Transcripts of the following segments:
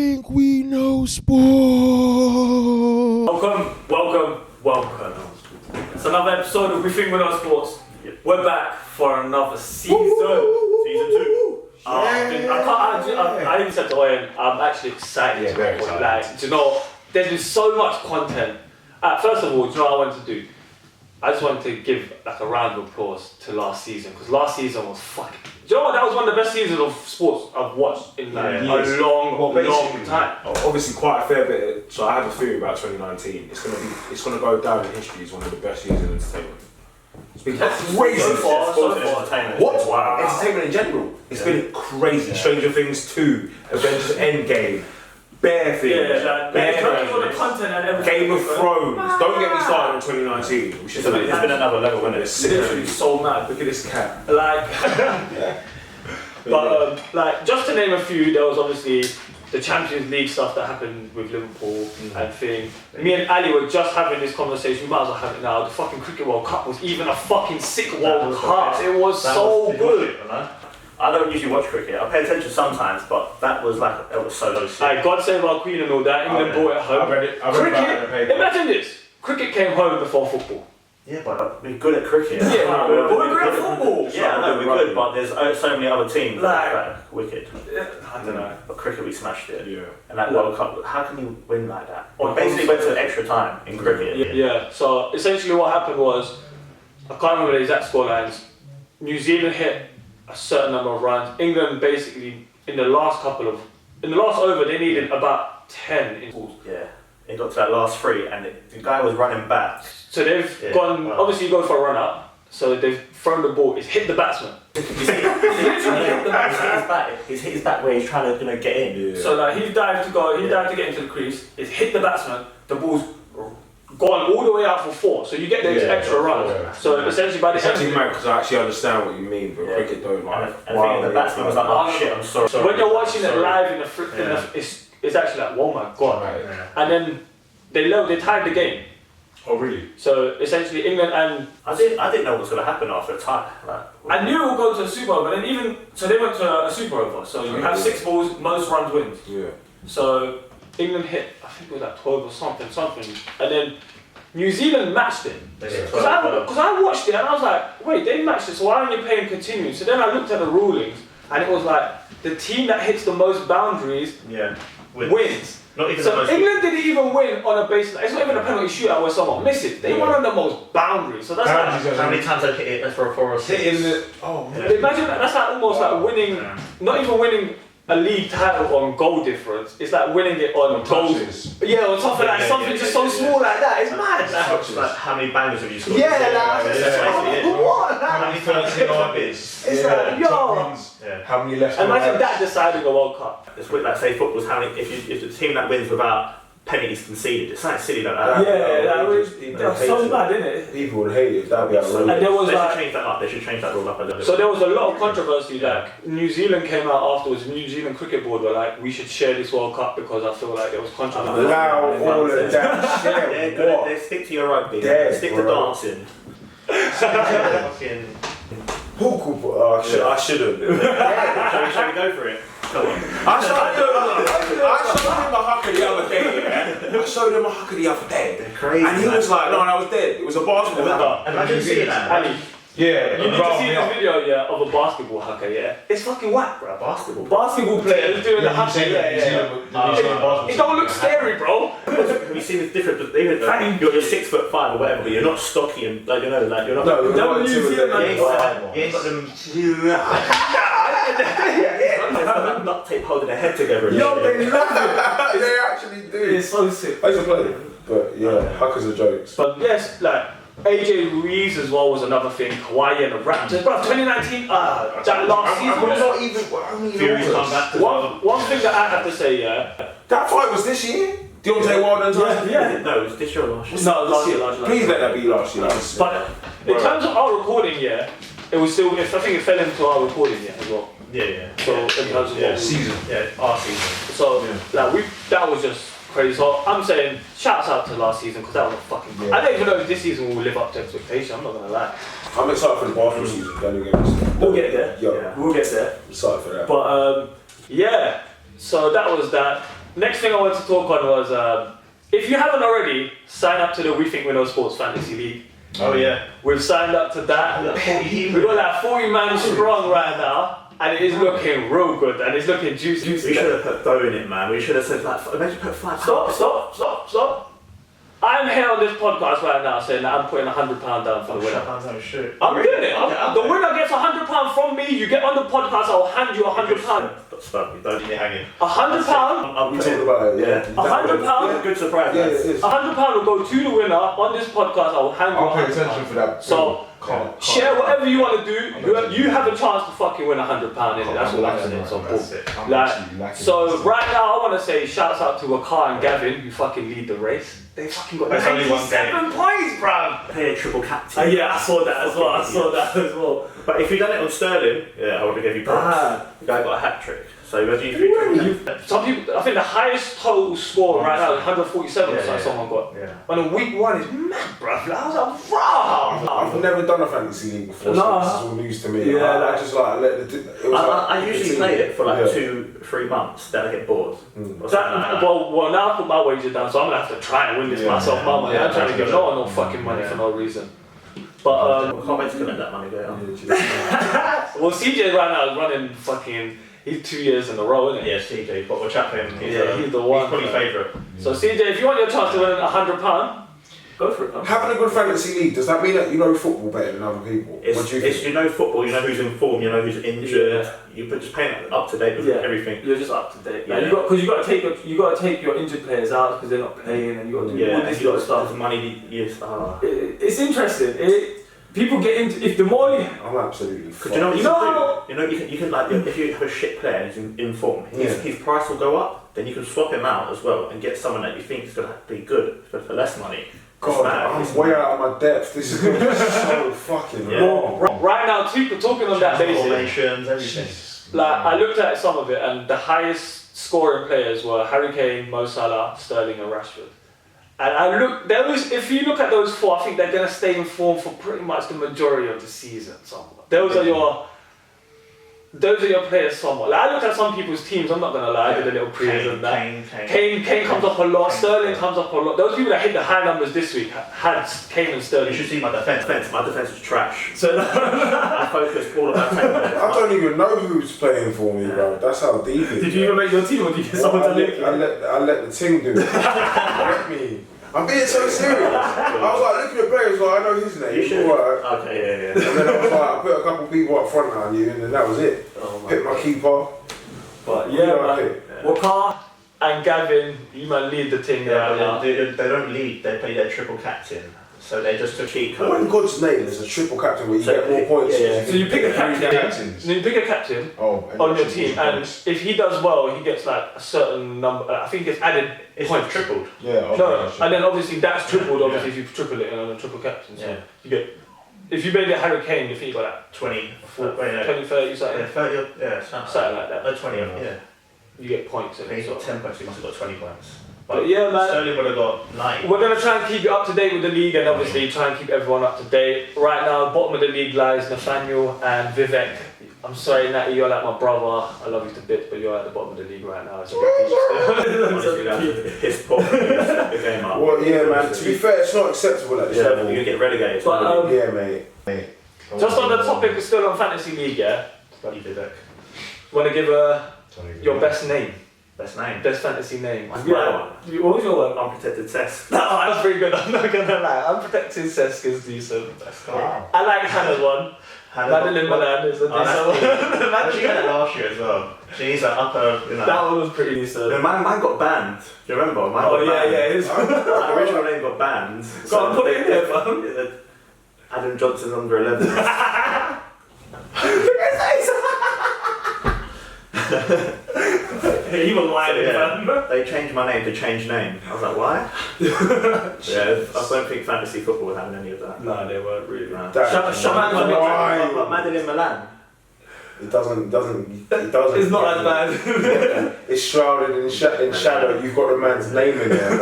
think we know sport. Welcome. It's another episode of We Think We Know Sports. We're back for another season. Season 2. I even said to Owen, I'm actually excited. Yeah, very excited. Like, do you know, there's been so much content. First of all, do you know what I wanted to do? I just wanted to give like a round of applause to last season, because last season was fucking. Do you know what? That was one of the best seasons of sports I've watched in like a long time. Obviously, quite a fair bit. So I have a theory about 2019. It's gonna go down in history as one of the best years in entertainment. It's been crazy. So far. What? Wow. Entertainment in general. It's been crazy. Stranger Things 2, Avengers Endgame, Bare Things, the content and everything. Game of Thrones. Don't get me started on 2019. It's been another level, isn't it? It's literally so mad. Look at this cat. Like just to name a few, there was obviously the Champions League stuff that happened with Liverpool and thing. Me and Ali were just having this conversation. We might as well have it now. The fucking Cricket World Cup was even a fucking sick World Cup. It was so good. I don't usually watch cricket. I pay attention sometimes, but that was so sick. God save our Queen and all that. England brought it home. I read it. Imagine this. Cricket came home before football. Yeah, but we're good at cricket. Yeah, but we're good at football. Yeah, I know, we're good, but there's so many other teams that are wicked. I don't know. But cricket, we smashed it. Yeah. And that World Cup, how can you win like that? Or basically went to extra time in cricket. Yeah, so essentially what happened was, I can't remember the exact scorelines. New Zealand hit a certain number of runs. England basically, in the last over, they needed about 10 in balls. Yeah. It got to that last 3 and the guy was running back. So they've gone, obviously you go for a run up, so they've thrown the ball, it's hit the batsman. He's hit his back where he's trying to get in. Yeah. So like he's dived to get into the crease, it's hit the batsman, the ball's gone all the way out for 4, so you get those extra runs. Yeah. So essentially by the it's actually mad because I actually understand what you mean, but cricket don't like. And the batsman was like, oh shit, I'm sorry. So when you're watching it live in the it's actually like, oh my god. Right. Yeah. And then they tied the game. Oh really? So essentially England and I didn't know what was going to happen after a tie. I knew it would go to a Super Over, but then they went to a Super Over. So you have 6 balls, most runs wins. Yeah. So England hit, I think it was like 12 or something, and then New Zealand matched it. Because I watched it and I was like, wait, they matched it, so why aren't you playing continue? So then I looked at the rulings and it was like the team that hits the most boundaries wins. Not even so England didn't even win on a basis. It's not even a penalty shootout where someone misses. They won on the most boundaries. So that's like how many times I hit it for a 4 or 6. Imagine that. That's like almost like winning, not even winning a league title on goal difference. It's like winning it on goals. Yeah, on top of that, something just so small like that. It's mad. Like how many bangers have you scored? What? How many 13 RBs? It's like, yo. How many left? Imagine that deciding a World Cup. It's like say football's how many. If the team that wins without penalties conceded, it's like silly like that. That's so bad, isn't it? People would hate it. That'd be outrageous. And there was they should change that up. They should change that rule up a little bit. So there was a lot of controversy. Like New Zealand came out afterwards. New Zealand Cricket Board were like, we should share this World Cup because I feel like there was controversy. Allow all of that shit. They stick to your rugby. Stick to dancing. I shouldn't. Shall we go for it? Come on. I showed him a hooker the other day. They're crazy. And he was like, no, I was dead. It was a basketball hooker. Imagine seeing that. Ali, yeah, you need to see the video, of a basketball hooker, It's fucking whack, bro. Basketball players doing the hooker, It don't look scary, bro. Have you seen the difference? Even you're 6'5" or whatever, but you're not stocky and you're not. No, you ain't got them duct tape holding their head together. Yo, they love it. They actually do. It's so sick. I used to play them, but hookers are jokes. But yes, like AJ Ruiz as well was another thing. Hawaii and the Raptors. Bro, 2019, that last season. Fury's come back as well. One thing that I have to say, that fight was this year. Deontay Wilder and Tyson. No, it was this year or last year. No, last year. Please let that be last year. But in terms of our recording, it was still. I think it fell into our recording as well. Yeah. So in terms of season. Yeah, our season. So that was just crazy. So I'm saying shouts out to last season because that was a fucking. Yeah. I don't even know if this season will live up to expectation. I'm not gonna lie. I'm excited for the basketball season. We'll get there. Yo, We'll get there. I'm excited for that. But so that was that. next thing I wanted to talk on was, if you haven't already, sign up to the We Think We Know Sports Fantasy League. Oh yeah. We've signed up to that. We've got like 40 man strong right now, and it is looking real good, and it's looking juicy. We should have put dough in it, man. We should have said like, imagine put £5. Stop. I'm here on this podcast right now saying that I'm putting £100 down for the winner. Oh shit. I'm doing it. The winner gets £100 from me. You get on the podcast, I'll hand you £100. Stop, you don't need me hanging. £100. I'm We talked about it, yeah. £100. Good surprise. Yeah, it is. £100 will go to the winner on this podcast. I'll hand you I'll pay £100. attention for that. So share whatever you want to do. You have a chance to fucking win £100 in it. That's all I'm saying. So cool. So right now I want to say shouts out to Wakar and Gavin who fucking lead the race. They fucking got 97 points, bruv. Pay a triple captain. Yeah, I saw that as well. But if you'd done it on Sterling, I would have given you points. The guy got a hat trick. So imagine if Some people, I think the highest total score right now is 147 or something someone got. Yeah. And week 1 is mad, bruv. I was like, raw. I've never done a fantasy league before, so this is all news to me. Yeah, I just like let the. I usually play it for like 2-3 months, then I get bored. Well, now I put my wager down, so I'm gonna have to try and win this myself. My money. I'm trying to get no fucking money for no reason. But I can't wait to collect that money, go. well, CJ right now is running fucking. He's 2 years in a row, isn't he? Yeah, CJ, but we'll chat him. He's the one. He's probably favourite. So CJ, if you want your chance to win £100, go for it. Man. Having a good fantasy league, does that mean that you know football better than other people? What do you think? You know football, you know who's in form, you know who's injured. Yeah. You just pay up to date with everything. You're just up to date. Yeah. Because you got to take your injured players out because they're not playing, and you got to do all this lot of stuff. Money, yes. It's interesting. People get into if the more you. I'm absolutely. Because you can like if you have a shit player and he's in form, his price will go up. Then you can swap him out as well and get someone that you think is going to be good for less money. God, I'm way out of my depth. This is so fucking wrong. Right now, talking on that basis, formations, everything. like I looked at some of it, and the highest scoring players were Harry Kane, Mo Salah, Sterling, and Rashford. And if you look at those 4, I think they're going to stay in form for pretty much the majority of the season. Somewhat. Those are your players somewhat. Like I looked at some people's teams, I'm not going to lie, I did a little preview on that. Kane comes up a lot, Sterling comes up a lot. Those people that hit the high numbers this week had Kane and Sterling. You should see my defence. My defence is trash. So I focused all about defence. I don't even know who's playing for me, bro. That's how deep it is. Did you even make your team or did you get someone to make it? I let the team do it. Let me. I'm being so serious. I was like looking at players, like I know his name. You should. Right. Okay, And then I was like, I put a couple of people up front I knew, and then that was it. Pick my keeper. But yeah, man. Wakar and Gavin, you man lead the team. They don't lead. They play their triple captain. So they're just a cheat code. What in God's name is a triple captain where you get more points? So you pick a captain. On your team, and if he does well, he gets like a certain number. I think it's added. It's points. tripled. And then obviously that's tripled. Obviously, if you triple it on a triple captain, so you get. If you made it Harry Kane, you think you got like 20, 20, 30, something. Yeah, 30, something like that. 20, yeah. You get points. He's got 10 points. He must have got 20 points. But yeah, man. Sterling would have got 9. We're going to try and keep you up to date with the league and obviously try and keep everyone up to date. Right now, bottom of the league lies Nathaniel and Vivek. I'm sorry, Natty, you're like my brother. I love you to bits, but you're at the bottom of the league right now. It's His fault. The game up. Well, yeah, man. To be fair, it's not acceptable at this level. You get relegated. But, yeah, mate. Just on the topic, still on fantasy league, yeah? Bloody Vivek. Want to give your best name? Best name? Best fantasy name. What's my one? What was your one? Unprotected test. No, that's pretty good. I'm not gonna lie. Unprotected Sesk is decent. Wow. I like Hannah's one. Madeline Milan is a decent one. She had it last year as well. She's an upper. That one was pretty decent. No, mine got banned. Do you remember? Mine got banned. His my original name got banned. Go on, put it in there, fam. Adam Johnson under 11. He was whining, man. They changed my name to change name. I was like, why? I don't think fantasy football would have any of that. No, they weren't really. No. But Madeline Milan. It doesn't. It's not as bad. It's shrouded in shadow. You've got the man's name in there.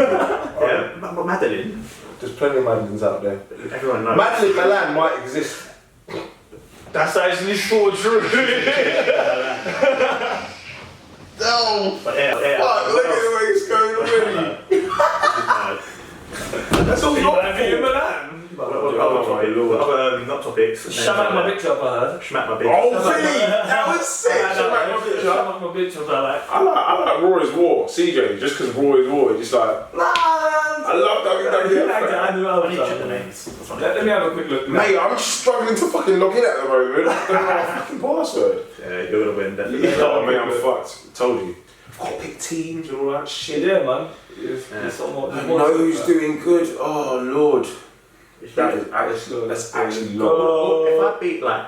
Yeah, but Madeline. There's plenty of Madelines out there. Everyone knows. Madeline Milan might exist. That's actually so true. Oh, But yeah. fuck, look at the way it's going already. That's all You not like me in Milan? Not topics. Shut up my bitch up, I heard. Smack my bitch. Oh, Philly, that was sick. Shut up my bitch up, I like. I like Raw is Raw. CJ, just because Raw is Raw, it's just like, Nah, I love WWF. I knew I I was need like, triple names. let me have a quick look. Mate, I'm struggling to fucking log in at the moment. I don't know my fucking password. Yeah, you're gonna win definitely. Oh, mate, I'm fucked. Told you. I've got to pick teams and all that shit. Yeah, man. It's somewhat. I know who's doing good. Oh, Lord. That's actually long. Well, if I beat like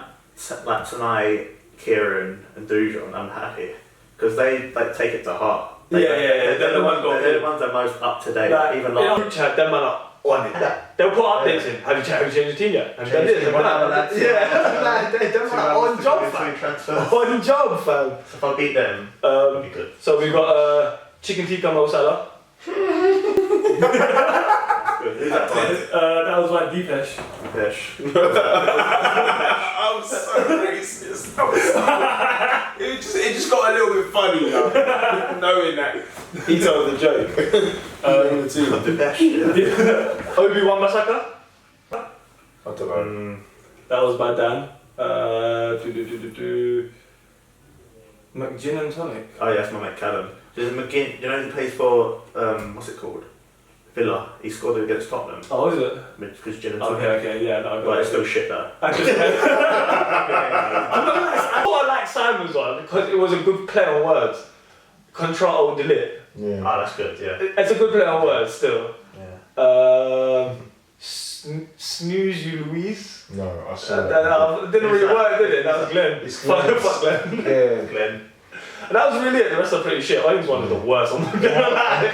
tonight, Kieran and Dujon, I'm happy because they like take it to heart. Yeah. They're the ones that are most up to date. Like, even in our like group chat, them man are on it. They'll put updates in. Have you changed your team yet? Have you done this? Yeah, them man are on job, fam. On job, fam. So if I beat them, it'll be good. So we've got chicken tikka masala. That was like Deepesh. I'm so racist. It just got a little bit funny now, knowing that he told the joke. Obi-Wan Massacre. I don't know. That was by Dan. McGinn and Tonic. Oh yeah, that's my mate Callum. There's McGinn, you know he plays for what's it called? Villa. He scored against Tottenham. Oh, is it? Because Gin and Tonic. Okay, yeah, no, I got But it. it's still shit though. I thought I liked Simon's one because it was a good play on words. Control delete. Yeah. Oh, that's good. Yeah. It's a good play on words still. Yeah. Snooze you Louise. No, I saw that. That didn't really work, did it? That was Glenn. It's Fuck Glenn. Glenn. Yeah. Glenn. And that was really it. The rest are pretty shit. I think it's one of the worst. I'm not gonna lie.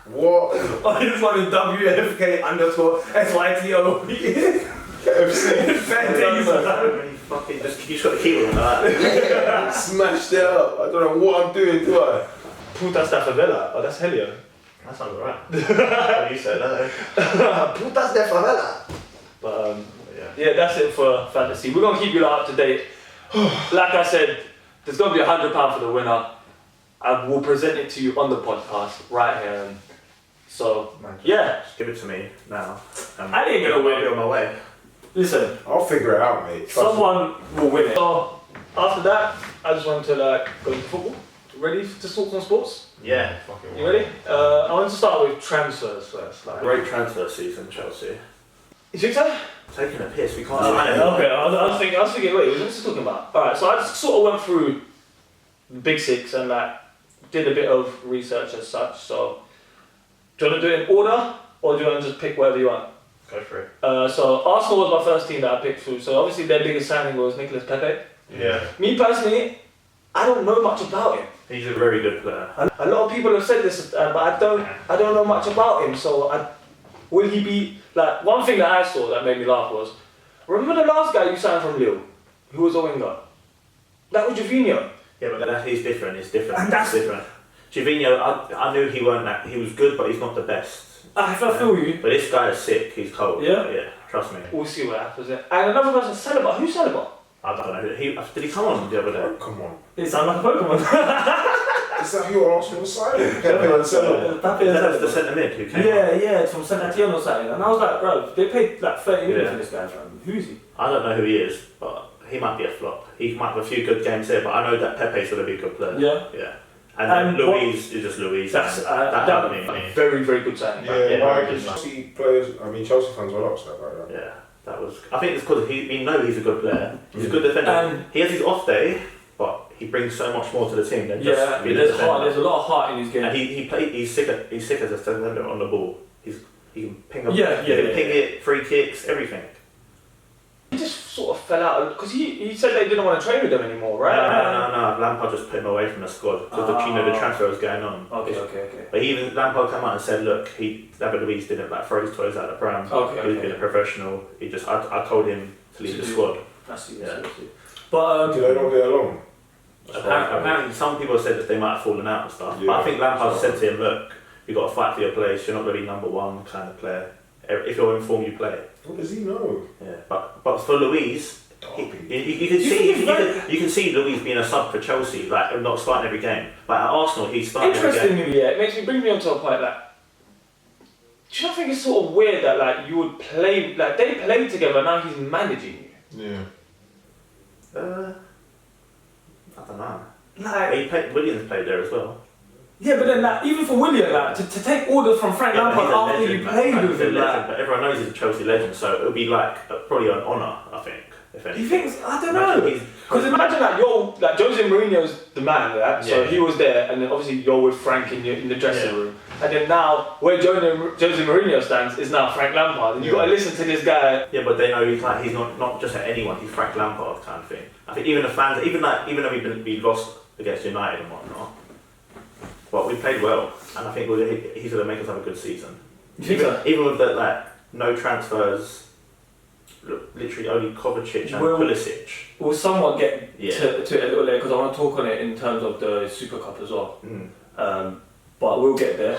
What? I think it's one in WFK _SYTO. FC. Fucking just you just got to keep it like that. Smashed it up. I don't know what I'm doing, do I? Puta sta favela. Oh, that's Helio. That sounds alright. What you said that. Putas de favela. But yeah, that's it for fantasy. We're gonna keep you up to date. Like I said, there's gonna be £100 for the winner. I will present it to you on the podcast right here. And so yeah, Just give it to me now. I didn't get a win. I'll be on my way. Listen, I'll figure it out, mate. Trust me. someone will win it. So after that, I just wanted to go to football. Ready to talk some sports? Yeah. You ready? I want to start with transfers first. Like, Great transfer season, Chelsea. you think so? Taking a piss. We can't. Okay, I was thinking, wait, what's he talking about? Alright, so I just sort of went through the Big Six and did a bit of research as such. So, do you want to do it in order or do you want to just pick whatever you want? Go for it. So, Arsenal was my first team that I picked through. So, obviously, their biggest signing was Nicolas Pepe. Yeah. Me personally, I don't know much about him. He's a very good player. A lot of people have said this, but I don't know much about him. So, will he be like one thing that I saw that made me laugh was, remember the last guy you signed from Lille, who was a winger? That was Jovino. Yeah, but he's different. It's different. And that's different. Jovino, I knew he weren't that. He was good, but he's not the best. I feel you. But this guy is sick. He's cold. Yeah? Yeah. Trust me. We'll see what happens there. And another person, Saliba. Who's Saliba? I don't know. Did he come on the other day? Oh, come on. It sounds like a Pokemon. Is that who Arsenal signing? Pepe and Saliba. Pepe and That's the Saliba. centre mid who came on. Yeah, it's from San Etienne or something. And I was like, bro, they paid like 30 million Yeah. for this guy, fam. Who is he? I don't know who he is, but he might be a flop. He might have a few good games here, but I know that Pepe's going to be a good player. Yeah. Yeah. And And Louise is just Louise. That's that a me. very, very good signing. Yeah, why? Yeah. Chelsea players, I mean, Chelsea fans were upset about that. Yeah, that was. I think it's because we know he's a good player. He's a good defender. And He has his off day, but he brings so much more to the team than just being a there's defender. a lot of heart in his game. And he's sick as a defender on the ball. He can ping up. Yeah, he can yeah. ping it, free kicks, everything. He just sort of fell out because he said they didn't want to train with them anymore, right? No. Lampard just put him away from the squad because the transfer was going on. Okay. But even Lampard came out and said, look, David Luiz didn't throw his toys out of the pram. Okay. He's been a professional. I told him to leave the squad. I see. Yeah. But Do they not get along? Apparently, some people said that they might have fallen out and stuff. Yeah. But I think Lampard said to him, look, you've got to fight for your place. You're not going to be number one kind of player. If you're in form, you play. What does he know? Yeah. But for Luiz, You can see Louise being a sub for Chelsea, like not starting every game. Like at Arsenal, he's starting every game. Interestingly, yeah, it brings me on to a point like, do you not think it's sort of weird that like you would play, like they played together, now he's managing you? Yeah. I don't know. Like, Williams played there as well. yeah, but then like, even for William, like to take orders from Frank Lampard after you played with him, like, but everyone knows he's a Chelsea legend, so it would be like probably an honour, I think. If anything. he thinks, I don't know. Because imagine like Jose Mourinho's the man, right? So he was there, and then obviously you're with Frank in the dressing room, and then now where Jose Mourinho stands is now Frank Lampard, and you got to listen to this guy. Yeah, but they know he's not just at anyone. He's Frank Lampard kind of thing. I think even the fans, even though we lost against United and whatnot, but we played well, and I think he's going to make us have a good season. Even with the like no transfers. Literally only Kovacic and Pulisic. Will somewhat get to it a little later because I want to talk on it in terms of the Super Cup as well. But we'll get there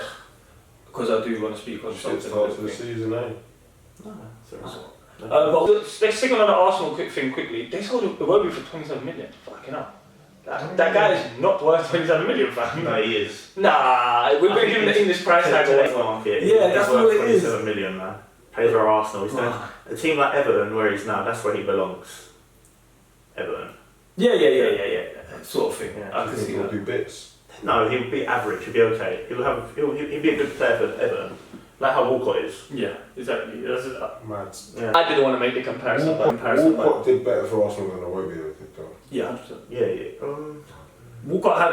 because I do want to speak on something. Starts of the season, eh? But let's stick on the Arsenal thing quickly. They sold Iwobi for 27 million. Fucking hell. That guy is not worth 27 million, fam. No, he is. Nah, we're going to give him the English price tag today. Yeah, that's what it is. 27 million, man. Plays for Arsenal. He's a team like Everton, where he's now, that's where he belongs. Everton. Yeah. Sort of thing. Yeah, I can see he'll that. do bits. No, he'll be average. He'll be okay. He'll be a good player for Everton, like how Walcott is. Yeah, exactly. That's it. Mad. Yeah. I didn't want to make the comparison. Walcott did better for Arsenal than Iwobi did, though. Yeah, 100%. Yeah. Walcott had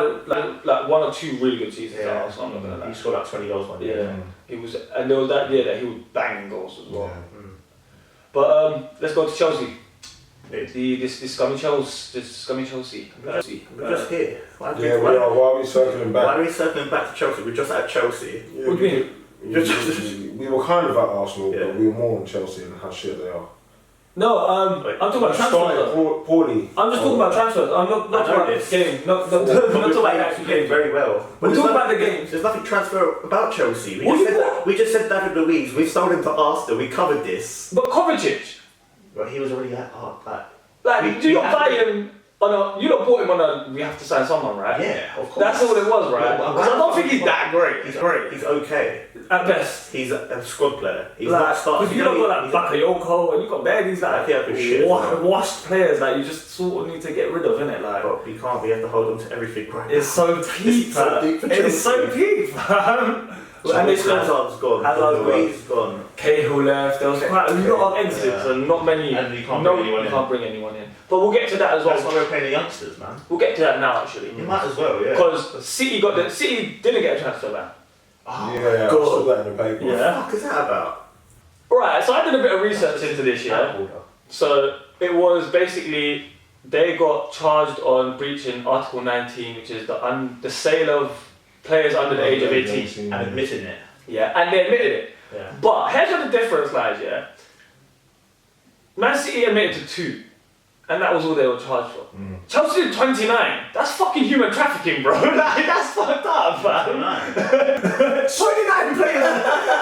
like one or two really good seasons at Arsenal. I'm not gonna lie. He scored like 20 goals one year. Yeah, he was, and there was that year that he was banging goals as well. Yeah. But let's go to Chelsea. This scummy Chelsea. We're just here. Why are we circling back? Why are we circling back to Chelsea? We're just at Chelsea. Yeah, What do you mean? we were kind of at Arsenal, but we were more on Chelsea and how shit they are. No, I'm talking about transfers. Poorly. I'm just talking about transfers. I'm not talking about the game. Not talking about the actual game. Very well. We're talking about the games. There's nothing transfer about Chelsea. We just said David Luiz. We sold him to Arsenal. We covered this. But Kovacic. Well, he was already at Like, you not buy him on a. You not bought him on a. We have to sign someone, right? Yeah, of course. That's all it was, right? Because I don't think he's that great. He's great. He's okay. At best. He's a squad player. He's like, not starting. Because you don't got like Bakayoko and you got bare these like washed players that you just sort of need to get rid of, innit? Like, but we can't. We have to hold on to everything right It's so deep, It's so deep, fam. And this Hazard's gone. Hazard's gone. Cahill left. There was quite a lot of exits and not many. And you can't bring anyone in. But we'll get to that as well. That's why we're playing the youngsters, man. We'll get to that now, actually. You might as well, yeah. Because City didn't get a transfer ban. Oh, yeah, I saw that in the paper. What the fuck is that about? Right, so I did a bit of research into this, So it was basically they got charged on breaching Article 19, which is the sale of players under the age of 18. And admitting it. Yeah, and they admitted it. Yeah. But here's where the difference lies, yeah? Man City admitted to 2. And that was all they were charged for. Chelsea did 29. That's fucking human trafficking, bro. Like, that's fucked up, fam. 29 players.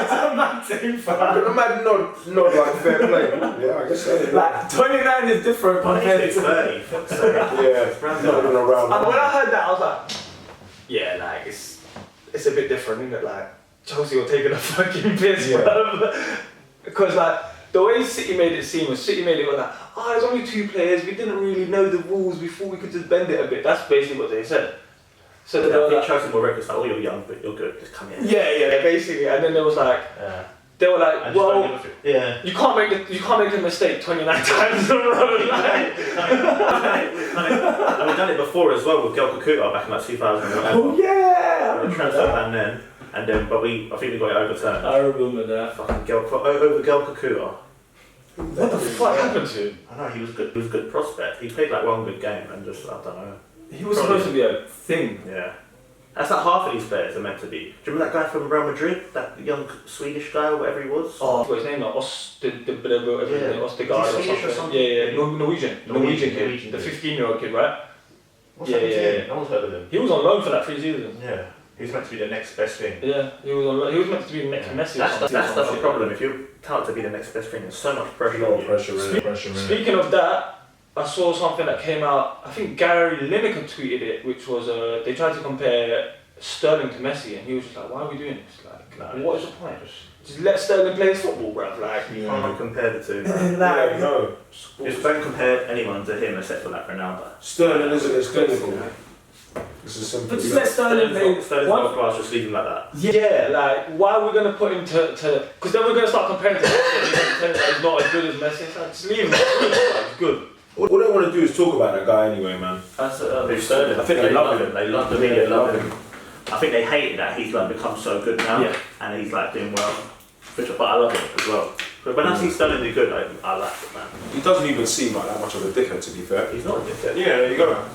It's a mad thing, fam. A mad nod like fair play. Yeah, I guess so. Like, 29 is different compared to 30. Yeah, not even around. And when I heard that, I was like, yeah, like, it's a bit different, isn't it? Like, Chelsea were taking a fucking piss, bro. Because, like, the way City made it seem was like, there's only 2 players, we didn't really know the rules before, we could just bend it a bit. That's basically what they said. So they were like, Chelsea were reckless, like, you're young, but you're good, just come in. Yeah, basically. And then there was like, they were like, well, you can't make a mistake 29 times in a row. And we've done it before as well with Gel Kakuta back in like 2011. Oh yeah! The transfer ban then. And then, but I think we got it overturned. I remember that. Fucking over Gel Kakuta. What the fuck happened to him? I know, he was good. He was a good prospect. He played like one good game and just, I don't know. He was supposed to be a thing. Yeah. That's like half of these players are meant to be. Do you remember that guy from Real Madrid? That young Swedish guy or whatever he was? Oh, what's his name? Ostergaard or something. Yeah. Norwegian kid. The 15-year-old kid, right? What's happened to him? No one's heard of him. He was on loan for that 3 seasons. Yeah. He was meant to be the next best thing. Yeah, he was meant to be the next Messi. That's the problem. If you're talented to be the next best thing, there's so much pressure on you. Pressure. Speaking of that, I saw something that came out, I think Gary Lineker tweeted it, which was, they tried to compare Sterling to Messi, and he was just like, why are we doing this? Like, what is the point? Just let Sterling play his football, bruv. Like, You can't compare the two. Yeah, no. Just don't compare anyone to him except for like Ronaldo. Sterling isn't as clinical. It's as simple but as just that. let Sterling play. Sterling's not class, just leave him like that. Yeah, like, why are we going to put him to because then we're going to start comparing to Messi, and he's he's not as good as Messi. It's like, just leave him. It's good. All they want to do is talk about that guy anyway, man. That's Sterling. I think they love him. They love the media. Love him. I think they hate that he's like become so good now, Yeah. and he's like doing well. But I love it as well. But when I see Sterling do good, I like it, man. He doesn't even seem like that much of a dickhead, to be fair. He's not a dickhead. Yeah, there you go.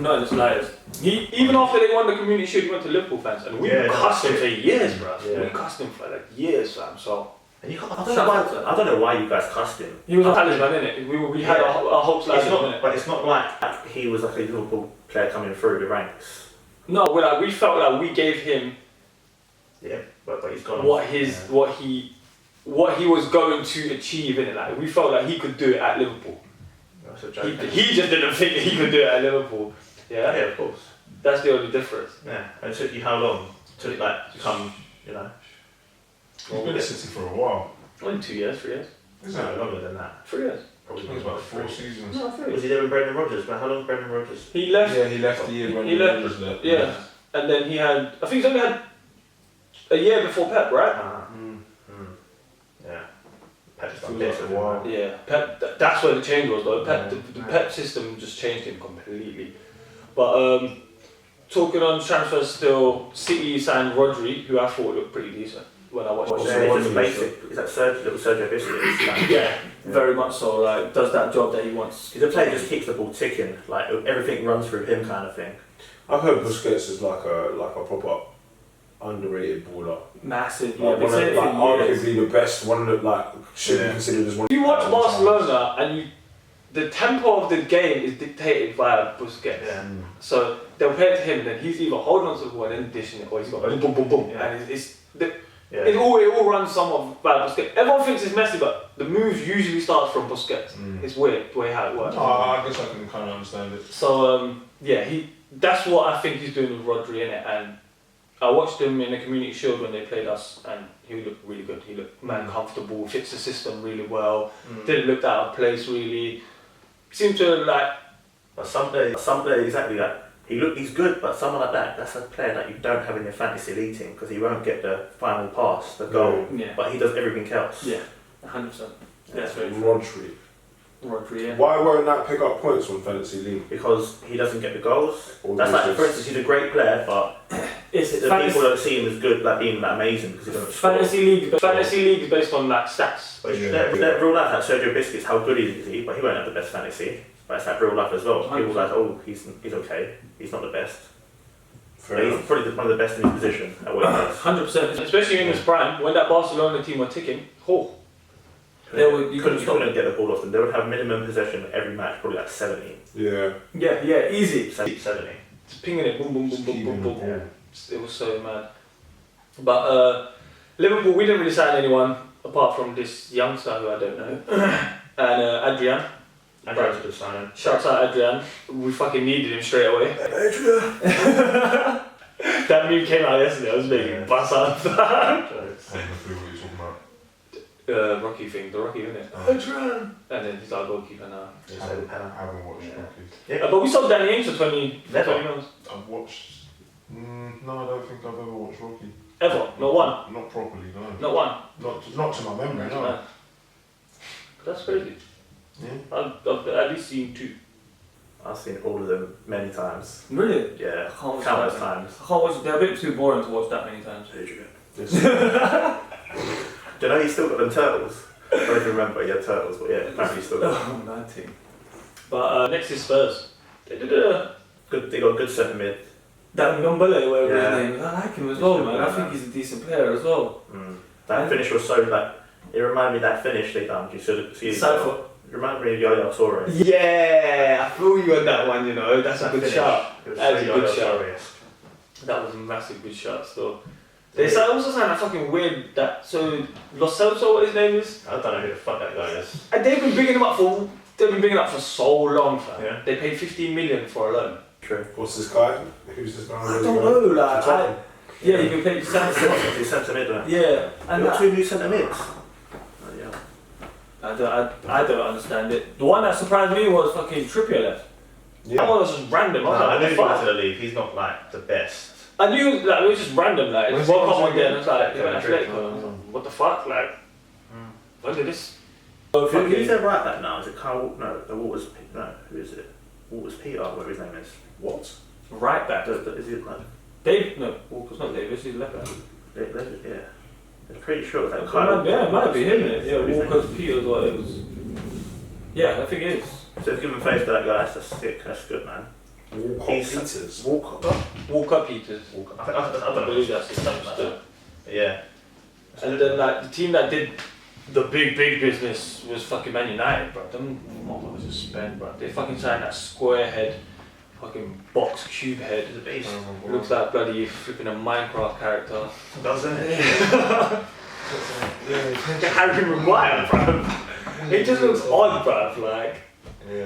No, it's liars. He even after they won the Community Shield, he went to Liverpool fans, and we cussed him for years, bro. Yeah. We cussed him for like years, fam. So And I don't know why you guys cussed him. he was a talisman, innit? We had our hopes like It's him, not, innit? but it's not like he was like a Liverpool player coming through the ranks. No, we felt like we gave him Yeah, but he's gone. what he was going to achieve, innit? Like we felt like he could do it at Liverpool. That's a joke. He just didn't think he could do it at Liverpool. Yeah, Yeah, of course. that's the only difference. Yeah, and it took you how long to like become, you know? He's been at City for a while. Only 2 years, 3 years, No, longer than that. 3 years. I think it's about 4 seasons. No, 3 Was years. he there with Brendan Rodgers? But how long was Brendan Rodgers? He left. Yeah, he left the year when He left. was there. Yeah, and then he had. I think he's only had a year before Pep, right? Yeah. Pep's Feels done this like as a while. well. Yeah, Pep. That's where the change was, though. Pep, Yeah. the Pep system just changed him completely. But talking on transfers, still City signed Rodri, who I thought looked pretty decent when I watched. It's it. just basic. Is that Sergio Busquets? Yeah, very much so. Like, does that job that he wants. He's a player who just keeps the ball ticking. Like everything runs through him, kind of thing. I've heard Busquets is like a proper underrated baller. Massive. Like Yeah, one of, like arguably the best. One of the like should be Yeah. considered as one. If you watch of the best Barcelona and the tempo of the game is dictated via Busquets. Yeah. So they'll play it to him, and then he's either holding on to the ball and then dishing it, or he's got boom, boom, boom, boom. Yeah. And Yeah. it all runs somewhat via Busquets. Everyone thinks it's Messi, but the moves usually starts from Busquets. It's weird the way how it works. I guess I can kind of understand it. So yeah, that's what I think he's doing with Rodri, innit? And I watched him in the Community Shield when they played us, and he looked really good. He looked comfortable, fits the system really well. Didn't look out of place really. Seemed to like. But some days exactly that. He's good, but someone like that, that's a player that you don't have in your fantasy league team because he won't get the final pass, the goal, Yeah. but he does everything else. Yeah. 100%. That's very true. Rodri. Rodri, yeah. Why won't that pick up points on fantasy league? Because he doesn't get the goals. Or That's like, just- for instance, he's a great player, but It's the people don't see him as good, like being that amazing because he doesn't score. Fantasy league is based on like stats. But Yeah. that real life, like Sergio Busquets, how good is he? But he won't have the best fantasy. But it's like real life as well. People are like, oh, he's okay. He's not the best. Fair But he's enough. probably one of the best in his position at what he does. 100%. Especially in his prime, when that Barcelona team were ticking. Oh. You couldn't get the ball off them. They would have minimum possession every match, probably like 70. Yeah. Yeah, easy. 70. Just pinging it, boom, boom, boom, boom, boom, boom. Yeah. It was so mad. But Liverpool, we didn't really sign anyone apart from this youngster who I don't know. And Adrian. I tried to sign him. Shouts out Adrian. We fucking needed him straight away. Adrian. That meme came out yesterday. I was making bust up. I don't know what you're talking about. Rocky thing, the Rocky, isn't it? Adrian. And then he's our goalkeeper now. I haven't watched Rocky. Yeah. But we sold Danny Ings for 20 Never. mils. I've watched. No, I don't think I've ever watched Rocky. Ever. Not one. Not properly, no. Not one. Not to my memory, no. That's crazy. Yeah. I've at least seen 2. I've seen all of them many times. Really? Yeah, I can't watch countless that. times. I can't watch. They're a bit too boring to watch that many times. Adrian. Do you know he's still got them turtles? I don't even remember he had turtles, but yeah, apparently he's still got them. Oh, 19. But next is Spurs. They did a They got a good centre mid. that Ndombele, whatever Yeah. his name is. I like him as well, man. I think he's a decent player as well. That finish was so like, it reminded me of that finish they done. You should see it. Cypher. It reminded me of Yaya Toure. Yeah, I feel you on that one. You know, that's a good finish. shot. It was That was so a good Yaya shot. Toure-esque. That was a massive good shot. Still, they also signed that fucking weird that. So Lo Celso, what his name is. I don't know who the fuck that guy is. And they've been bigging him up for they've been bringing up for so long, fam. Yeah. They paid 15 million for a loan. True. What's this guy? Who's this guy? I don't know, like, yeah, you can pay Samson. He's centre mid, right? Yeah, and You've got that, 2 new centre mids. Yeah. I don't understand it. The one that surprised me was fucking Trippier left. That Yeah. one was just random. No, I I was knew like, he what was the going to leave. He's not like the best. fuck? I knew like it was just random. Like it Where's woke he up going one day and to it's like, Yeah, yeah, Madrid. what the fuck? Like, when did this? Who's their right back now? Is it Kyle? No, the Waters. No, who is it? Waters Peter, whatever his name is. What? Right back. Is he like? Dave? No, Walker's not Davis. He's left back. Yeah. I'm pretty sure it's like Kyle. Yeah, it might be him. Yeah, Whatever his name Walker's Peters or it was. Yeah, I think it is. is. So if given face to that guy, that's sick. That's good, man. Walcott He's- Peters. Walker Peters. I don't know. believe that's his name. Still. Yeah. And then like the team that did the big business was fucking Man United, bro. Them motherfuckers just spend, bro. They fucking signed that square head, fucking box cube head. He's a beast. Looks like bloody flipping a Minecraft character. Doesn't it? Harry Maguire, bro. He just looks odd, bro. Like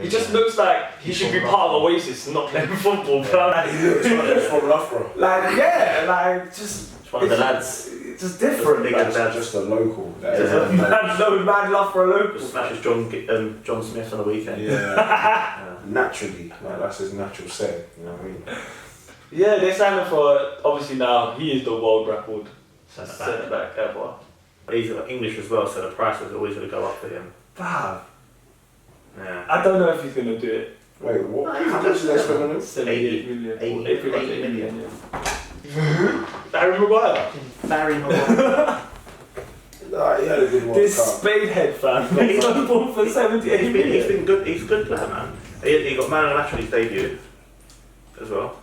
he just looks like he should be part of Oasis, not playing football, bro. He looks like he's from Loughborough. Like yeah, like just It's one of the lads. it's just different. Big Like, as That's just a local. That Yeah. is mad love for a local. Just smashes John Smith on the weekend. Yeah. Naturally. Like, that's his natural setting. You know what I mean? Yeah, they signed him for obviously now he is the world record Centre centre back. back ever. He's English as well, so the price is always going to go up for him. Wow. Yeah. I don't know if he's gonna do it. Wait, what? No, he's How much did they spend on him? 78 million. 80 pretty much 80 million. Yeah. Harry Maguire. Barry Maguire. Nah, he had a good World This Cup. spade head fan. He's on the ball for 78 he's million. been good. He's a good player, man. He got man of the match on his debut as well.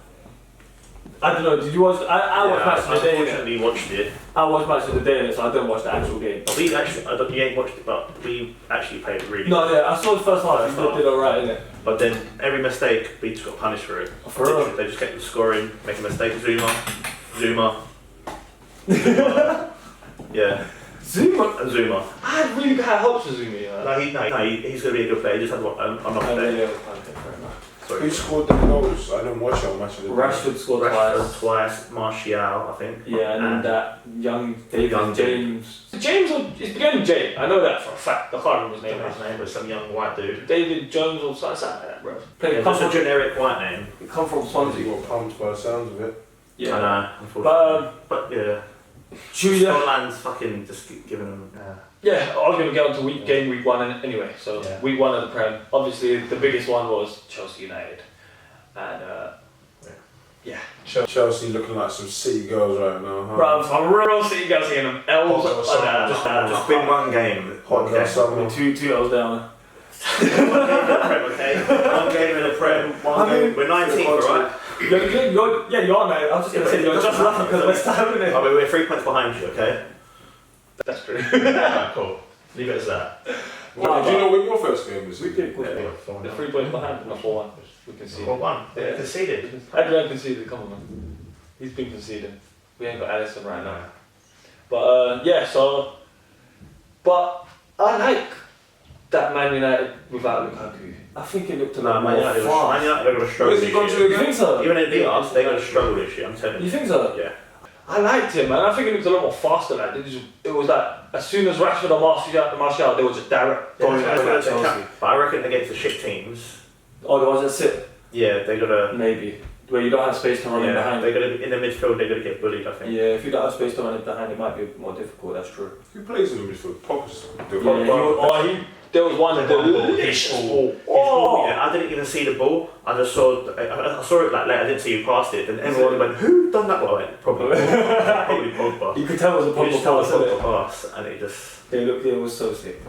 I don't know. Did you watch? I watched match of the day. innit? Unfortunately, watched it. I watched match of the day, innit, so I don't watch the actual game. But we actually, you ain't watched it, but we actually played really. No, yeah, I saw the first half. First You half. did alright, innit? But then every mistake, we just got punished for it. For real? They just kept scoring, making mistakes. Zuma. Yeah, Zuma. and Zuma. I had really high hopes for Zuma. Yeah. No, he's going to be a good player. He just had an off day. Yeah, okay, fair enough. Sorry. Who scored the goals? I didn't watch it on Match of the Day. Rashford scored Rashford twice. twice, Martial, I think. Yeah, and then that young David Young James. James, it's beginning with J. I know that for a fact. I can't remember his I don't name. know his name, but some young white dude. David Jones or something like that, bro. Yeah, come just a from, generic white name. come from He Swansea. got pumped by the sounds of it. Yeah. I know, unfortunately. But But yeah, Julia. Scotland's fucking just giving them. Yeah, I was going to get on to game week one anyway. So Yeah. week one of the Prem. Obviously, the biggest one was Chelsea United, and yeah, Chelsea looking like some city girls right now, huh? bro, some real City girls seeing them L's. Hot girl summer. Just win one game. Hot girl summer. Two L's down. One game in the Prem, okay? One game in the Prem. One game. We're 19th, right? You are, mate. I was just going to say, you're just lucky because West Ham, innit? Oh, we're 3 points behind you, okay? That's true. Alright, cool. Leave it as that. Well, did you know when your first game was? We did, good. Yeah, The 3 points behind, not 4-1. We conceded. 4-1. They conceded. Adrian conceded, come on, man. He's been conceding. We ain't got Alisson right now. But, yeah, so. But I like that Man United without Lukaku. I think it looked a No, lot Man more United, fast. they're going to struggle Where's this he gone to year. You think so? Even if they are, they're going to struggle this year, I'm telling You you. think so? Yeah. I liked him, man. I think it looked a lot more faster. Like it was like as soon as Rashford and Martial, they were just direct going at Chelsea. But I reckon against the shit teams, Oh, the ones that sit. yeah, they're going to. Maybe where you don't have space to run in Yeah, behind. they're going to in the midfield. They're going to get bullied, I think. Yeah, if you don't have space to run in behind, it might be more difficult. That's true. Who plays in the midfield? Poppers. There was one delicious ball. Oh, Yeah, I didn't even see the ball. I just saw. I saw it like late. I didn't see you passed it, and everyone went, "Who done that?" Well, I went, probably Pogba. you could tell it was a He just Pogba saw the pass. Pogba pass, and it just It was so sick.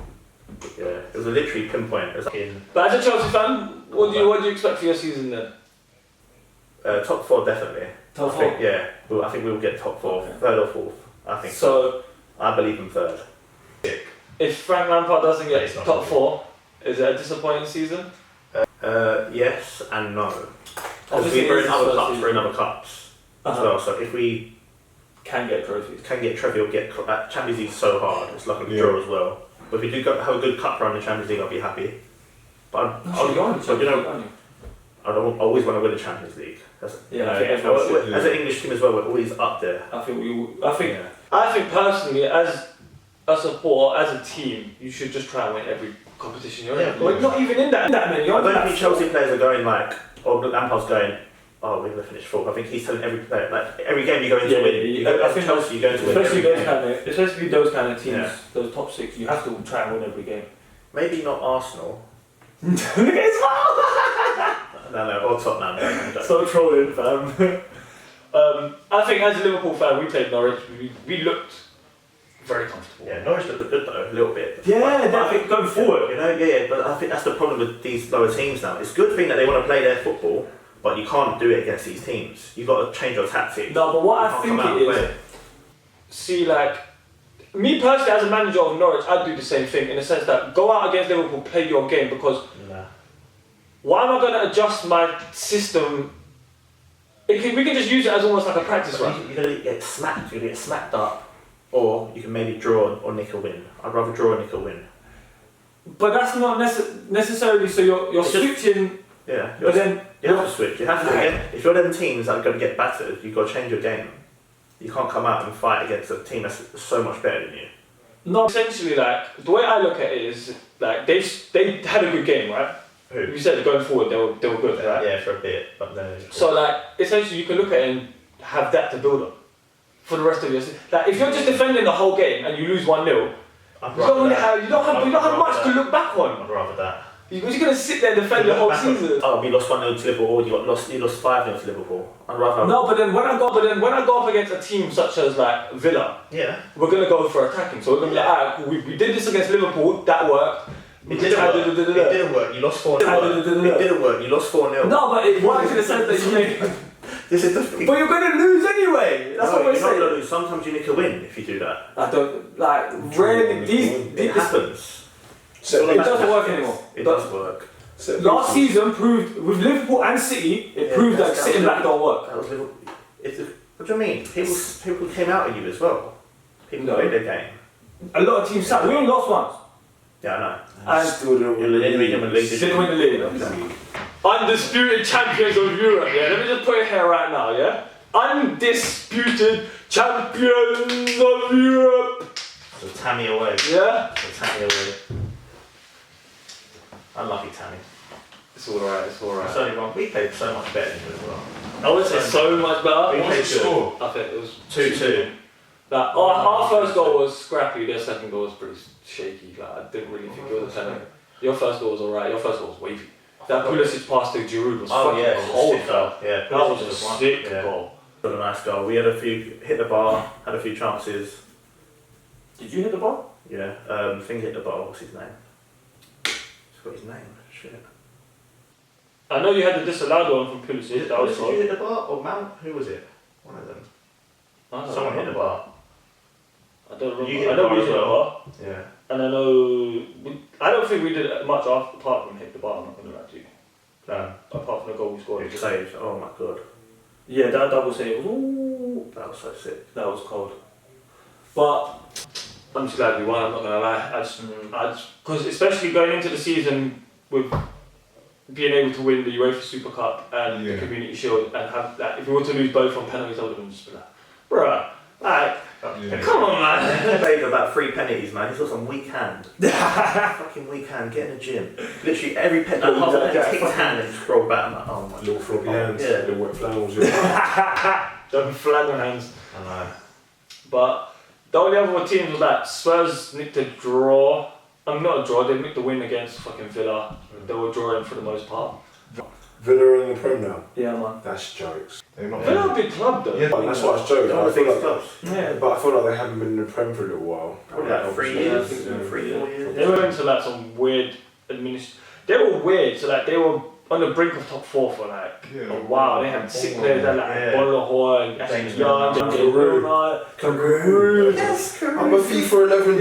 yeah, it was a literally pinpoint. It was like in But as a Chelsea fan, what do you expect for your season then? top 4 definitely. Top I think, four. yeah, I think we'll get top 4, Okay. 3rd or 4th. I think. So I believe in 3rd. if Frank Lampard doesn't get It's not top good. 4, is it a disappointing season? Yes and no. Because Obviously we're in it's other his cups. first We're in season. other cups as Uh-huh. well. So if we Can get trophies. can get trophy or get Champions League so hard, it's like a Yeah. draw as well. But if we do have a good cup run in the Champions League, I'll be happy. But I always want to win the Champions League. That's, I think everyone should. as an English team as well, we're always up there. I think personally, as a supporter, as a team, you should just try and win every competition you're in. But not even in that many. I don't think Chelsea players are going like, or Lampard's going, oh, we're going to finish fourth. I think he's telling every player, like every game you go into win. I think Chelsea, you go to win. Especially those kind of teams, those top 6, you have to try and win every game. Maybe not Arsenal. Look at his mouth! No, or Tottenham. So trolling, fam. I think as a Liverpool fan, we played Norwich. We looked very comfortable. Yeah, Norwich looked good though, a little bit. Yeah, I think going forward. But I think that's the problem with these lower teams now. It's a good thing that they want to play their football, but you can't do it against these teams. You've got to change your tactics. No, but what I think it is, see, like, me personally as a manager of Norwich, I'd do the same thing in the sense that go out against Liverpool, play your game, because why am I going to adjust my system? We can just use it as almost like a practice run. You're going to get smacked. You're going to get smacked up, or you can maybe draw or nick a win. I'd rather draw or nick a win. But that's not necessarily. So you're switching. Yeah. But then you have to switch. You have to. If you're them teams that are going to get battered, you've got to change your game. You can't come out and fight against a team that's so much better than you. No, essentially, like the way I look at it is like they had a good game, right? Who? You said going forward they were good, right? Yeah, for a bit, but no. So like essentially you can look at it and have that to build on for the rest of your season. Like if you're just defending the whole game and you lose 1-0, you don't have much to look back on. I'd rather that. You're just gonna sit there and defend the whole season. Oh, we lost 1-0 to Liverpool, or you lost 5-0 to Liverpool. I'd rather. No, but then when I go up against a team such as like Villa, we're gonna go for attacking. So we're gonna be like, alright, we did this against Liverpool, that worked. It didn't work. You lost 4-0. It didn't work. You lost 4-0. No, but it worked in the sense that you make. This is the thing. But you're gonna lose anyway. That's what we're saying. You're not gonna lose. Sometimes you nick a win if you do that. I don't like rarely. It happens. So it doesn't work anymore. It does work. Last season proved with Liverpool and City. It proved that sitting back don't work. That was Liverpool. What do you mean? People came out at you as well. People played their game. A lot of teams sat. We only lost once. Yeah, I know. And still don't win the league. Still win the league. Undisputed champions of Europe. Yeah, let me just put it here right now. Yeah, undisputed champions of Europe. So Tammy away. Yeah. So Tammy away. Unlucky Tammy. It's alright. It's alright. It's only wrong. We played so much better than you as well. I would say so much better. We played good. I think it was 2-2. Like, our first goal was scrappy. Their second goal was pretty shaky. Like, I didn't really think it was a penalty. Your first goal was alright. Your first goal was wavy. That Pulisic pass to Giroud was fucking cold. Yeah, that was a sick goal. Got a nice goal. We had a few hit the bar, had a few chances. Did you hit the ball? Yeah, Fink hit the bar. What's his name? He's got his name. Shit. I know you had the disallowed one from Pulisic. That was Did you hit the bar or Mount? Who was it? One of them. Someone hit the bar. I don't remember. You hit I know we hit the the bar. Yeah. And I know I don't think we did much apart from hit the bar. I'm not gonna lie to you. Apart from the goal we scored. It saved. Oh my god. Yeah, that double save. Ooh, That was so sick. that was cold. But I'm just glad we won. I'm not gonna lie. I just because especially going into the season with being able to win the UEFA Super Cup and the Community Shield and have that, if we were to lose both on penalties, I would have been just like, bruh, like. Come on, man. He played about 3 penalties, man. He's got some weak hand. Fucking weak hand. Get in the gym. Literally every penalty, half of it, take his hand and just roll back. I'm like, oh my god. Little floppy hands. Yeah. Little wet flannels. Yeah. Them flannel hands. I know. But the only other teams was that Spurs nicked a draw. Not a draw. They nicked the win against fucking Villa. They were drawing for the most part. Villa are in the Prem now. Yeah, man. That's jokes. They're not. Villa are a big club though. Yeah, that's what I was joking. I feel like clubs. Yeah. but I feel like they haven't been in the Prem for a little while. Probably like 3 years, 3-4 years. They were into like some weird They were weird. So like they were on the brink of top 4 for like a while. They had sick players that like Bolahoy and James Young, Kangaroo. Yes, I'm a FIFA 11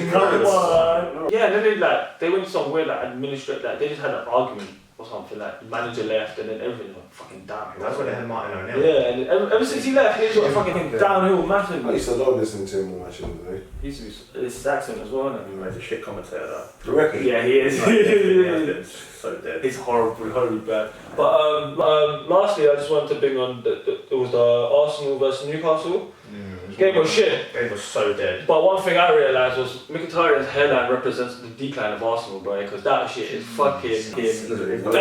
Come on. Yeah, and then they went to some weird like administrative. Like they just had an argument or something. Like the manager left, and then everything went fucking downhill. That's when they had Martin O'Neill. Yeah, and ever since he left, he's got fucking downhill I massively. used to love listening to him on my show today. He used to be it's his accent as well, isn't it? He's a shit commentator though. You reckon? Yeah, he is. It's so dead. It's horribly bad. But lastly, I just wanted to bring on it was the Arsenal versus Newcastle. Game was shit. Game was so dead. But one thing I realised was Mkhitaryan's hairline represents the decline of Arsenal, bro, because that shit is fucking dirty, bro.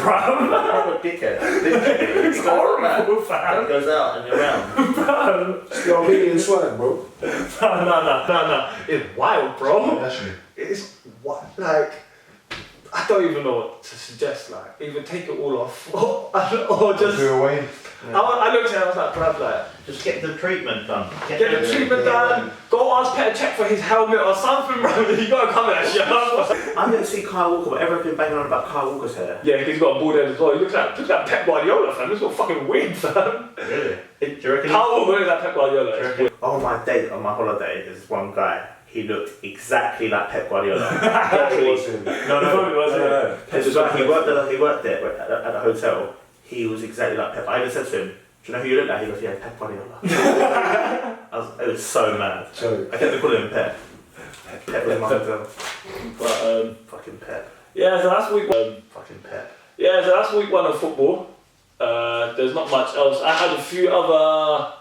Proper dickhead. It's horrible, fam. It goes out and you're around. Bro. Still beating swag, bro. No. It's wild, bro. Actually. It's what, like, I don't even know what to suggest, like, either take it all off or just. Do away. I looked at it, I was like, bruv, like, Just get the treatment done. get the treatment done, go ask Petr Cech for his helmet or something, bro. You gotta come at that shit. I didn't see Kyle Walker, but everyone's been banging on about Kyle Walker's hair. Yeah, because he's got a bald head as well. He looks like Pep Guardiola, fam. This is fucking weird, fam. Really? Do you reckon? How old is that Pep Guardiola? It's weird. On my date, on my holiday, there's one guy. He looked exactly like Pep Guardiola. It was him. No. Pep He worked there at a hotel. He was exactly like Pep. I even said to him, "Do you know who you look like?" He goes, "Yeah, Pep Guardiola." It was so mad. So, I kept calling him Pep. Pep was my hotel. But Fucking Pep. yeah, so that's week one. Fucking Pep. Yeah, so that's week one of football. There's not much else. I had a few other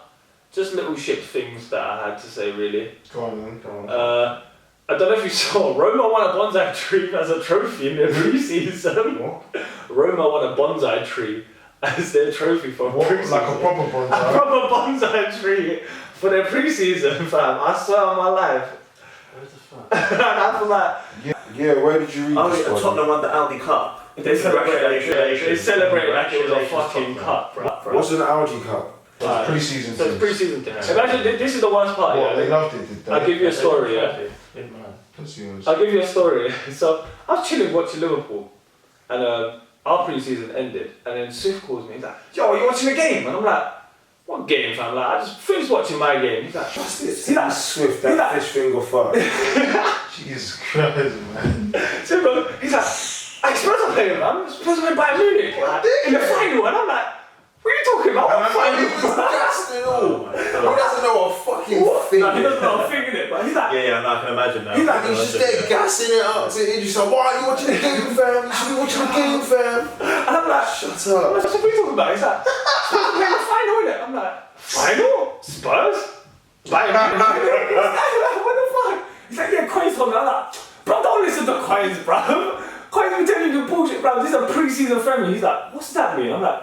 just little shit things that I had to say really. go on, man. Go on. I don't know if you saw, Roma won a bonsai tree as a trophy in their pre-season. What? Roma won a bonsai tree as their trophy for What? pre-season. Like a proper A bonsai? proper bonsai tree for their pre-season, fam. I swear on my life. Where's the fuck? And I was like, Yeah, where did you read Oh, this yeah, one? Tottenham won the Aldi Cup. they celebrate like it was a Congratulations, fucking Tottenham. cup, bro. What's an algae cup? Right. Pre-season So it's thing. pre-season thing. Imagine this is the worst part. What, they Yeah. loved it, did they? I'll give you a story. Yeah. Consumers. I'll give you a story. So I was chilling watching Liverpool, and our pre-season ended, and then Swift calls me. He's like, "Yo, are you watching a game?" And I'm like, "What game, fam?" Like, I just finished watching my game. He's like, Trust it. See that? Swift, See that that? fish finger fuck. Jesus Christ, man. So he's like, "I Spurs are playing, man. Spurs are playing Bayern Munich like, in the final," and I'm like, "What are you talking about? And What I thought he was final?" gassed and all. Who doesn't know what fucking thing No, he is? doesn't know I'm thinking it, but he's like, Yeah, no, I can imagine now. He's like, He's just there gassing it up to Idris. Like, why are you watching the game, fam? You should be watching the game, fam. and I'm like, Shut "What up. are you talking about?" He's like, "Spurs are playing the final, innit?" I'm like, "Final? Spurs? Bayern Munich?" He's like, "What the fuck?" He's like, "Yeah, Coins told me." I'm like, "Bro, don't listen to Coins, bro. Coins been telling you bullshit, bro. This is a pre-season friendly." He's like, "What's that mean?" I'm like,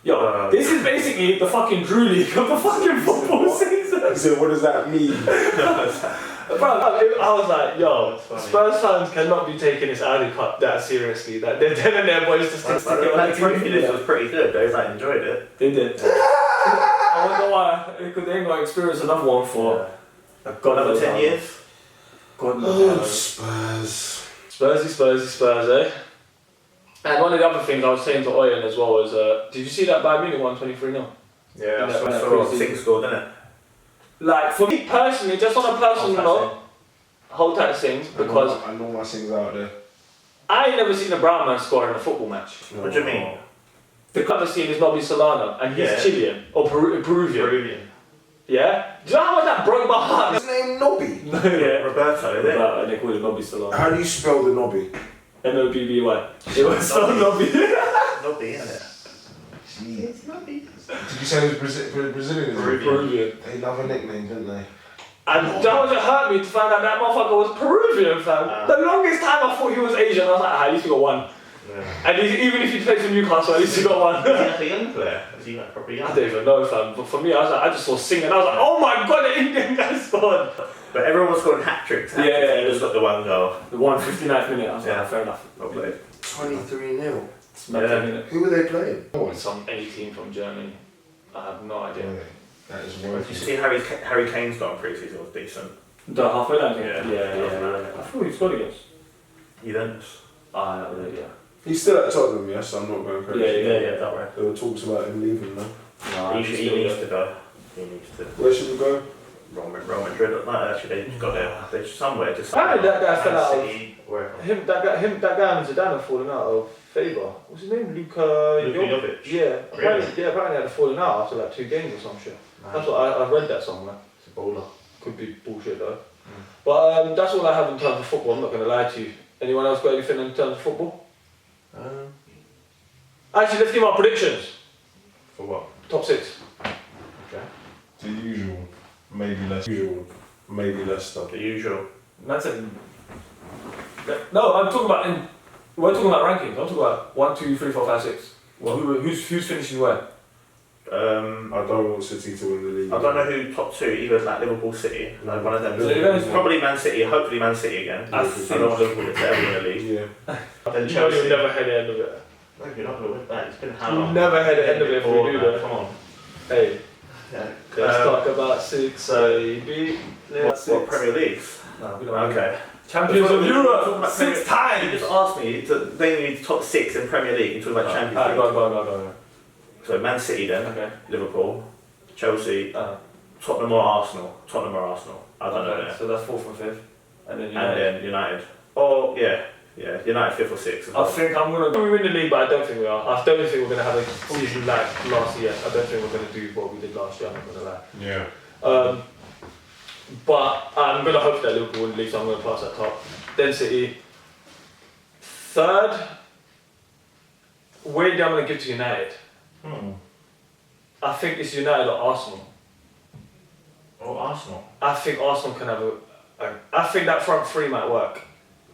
"Yo, this is basically the fucking Drew League of the fucking football season." He said, what does that mean? Bro, I was like, "Yo, Spurs fans cannot be taking this Audi Cup that seriously. That they're telling their boys to stick together." That trophy list was pretty good. Those I enjoyed it. They did. I wonder why. Because they ain't gonna experience another one for God Another knows 10 how years. long. God Oh, knows. Spurs. Spurs, eh? And one of the other things I was saying to Oyen as well was, did you see that Bayern Munich won 23-0? Yeah, I I saw saw that Fink scored, didn't it? Like, for me personally, just on a personal note, hold tight things, because I know my things out there. I ain't never seen a brown man score in a football match. What do you mean? The club I've seen is Nobby Solana, and he's Yeah. Chilean, or Peruvian. Yeah? Do you know how much that broke my heart? His name Nobby. Yeah. Roberto, is it? But they call it Nobby Solana. How do you spell the Nobby? Nobby. It was so Nobby. Nobby, isn't it? Did you say it was Brazilian? Peruvian. They love a nickname, don't they? And that was it hurt me to find out that motherfucker was Peruvian, fam. The longest time I thought he was Asian, I was like, at least he got one. Yeah. And even if he plays for Newcastle, at least he got one. Is he like a young player? Is he like proper young? I don't even know, fam. But for me, I was like, I just saw singing. I was like, oh my god, the Indian guy scored. But everyone was scoring hat tricks. Yeah. He just got the one goal. The 159th minute, I was Yeah. like, fair enough. Well played. 23-0. Smacked him in it. Who were they playing? Any team from Germany. I have no idea. That is Did you working. see Harry Kane's goal in pre-season was decent? The halfway line thing? Yeah. Yeah. I thought he scored against. He didn't. Yeah. He's still at Tottenham, yes, I'm not going crazy. Yeah. Don't worry. There were talks about him leaving now. No, He needs to go. He needs to. Where should we go? Real Madrid. No, actually, they just got there. They're somewhere. Just Apparently that guy fell out of- City, wherever. That guy and Zidane have fallen out of favour. What's his name? Luka Jovic. Yeah. Apparently they had a falling out after like 2 games or some shit. That's what I read that somewhere. It's a baller. Could be bullshit though. But that's all I have in terms of football. I'm not going to lie to you. Anyone else got anything in terms of football? Actually, let's give our predictions. For what? Top 6. Okay. The usual, maybe Leicester. The usual. That's it. No, I'm talking about we're talking about rankings. I'm talking about 1, 2, 3, 4, 5, 6. Well, who's finishing where? I don't want City to win the league. I don't know who top 2, either like Liverpool, City, like one of them. So Probably Man City, hopefully Man City again. I don't want Liverpool to ever win the league. Yeah. Then You'll Chelsea. never head the end of it. No, you're not going to win that. It's been how You'll long? never head the end of it if we do that. Come on. Hey, Yeah. let's talk about 6, baby. What Premier Leagues? No, we don't. Okay. Champions of Talking Europe, about 6 You times. just asked me to name the top 6 in Premier League. You talk about Champions League. Go. So Man City then, Okay. Liverpool, Chelsea, Tottenham or Arsenal. I don't know that. So that's 4th and 5th. And then And then United. Oh yeah, United 5th or 6th. I think I'm going to win the league, but I don't think we are. I don't think we're going to have a season like last year. I don't think we're going to do what we did last year, I'm not going to lie. Yeah. But I'm going to hope that Liverpool win the league, so I'm going to pass that top. Then City. 3rd, weirdly I'm going to give to United. I think it's United or Arsenal. Oh, Arsenal. I think Arsenal can have I think that front 3 might work.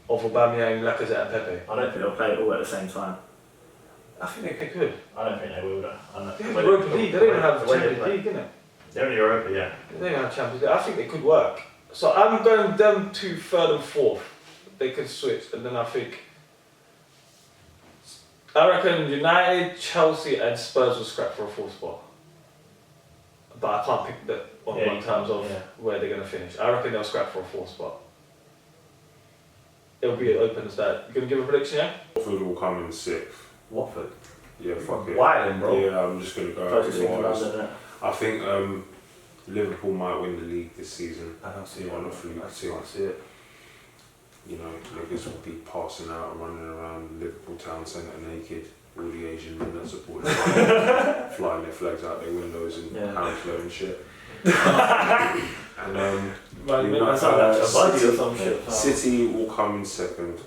Of Aubameyang, Lacazette and Pepe. I don't think they'll play it all at the same time. I think they could. I don't think they will though. They have Europa League, they don't even have Champions League, innit? They're in Europa, yeah. They don't have Champions League. I think they could work. So I'm going them to 3rd and 4th. They could switch, and then I reckon United, Chelsea, and Spurs will scrap for a 4th spot. But I can't pick that on in terms of where they're going to finish. I reckon they'll scrap for a 4th spot. It'll be open as that. You going to give a prediction, yeah? Watford will come in 6th. Watford. Yeah, fuck it. Why then, bro? Yeah, I'm just going to go out First with thing Watford. isn't it? I think Liverpool might win the league this season. I don't see it. On a fluke I thing. can't see it. You know, niggas will be passing out and running around Liverpool town centre naked. All the Asian men that support them flying their flags out their windows and Hounslow and shit. Man, sound like a buddy or some shit. City will come in 2nd.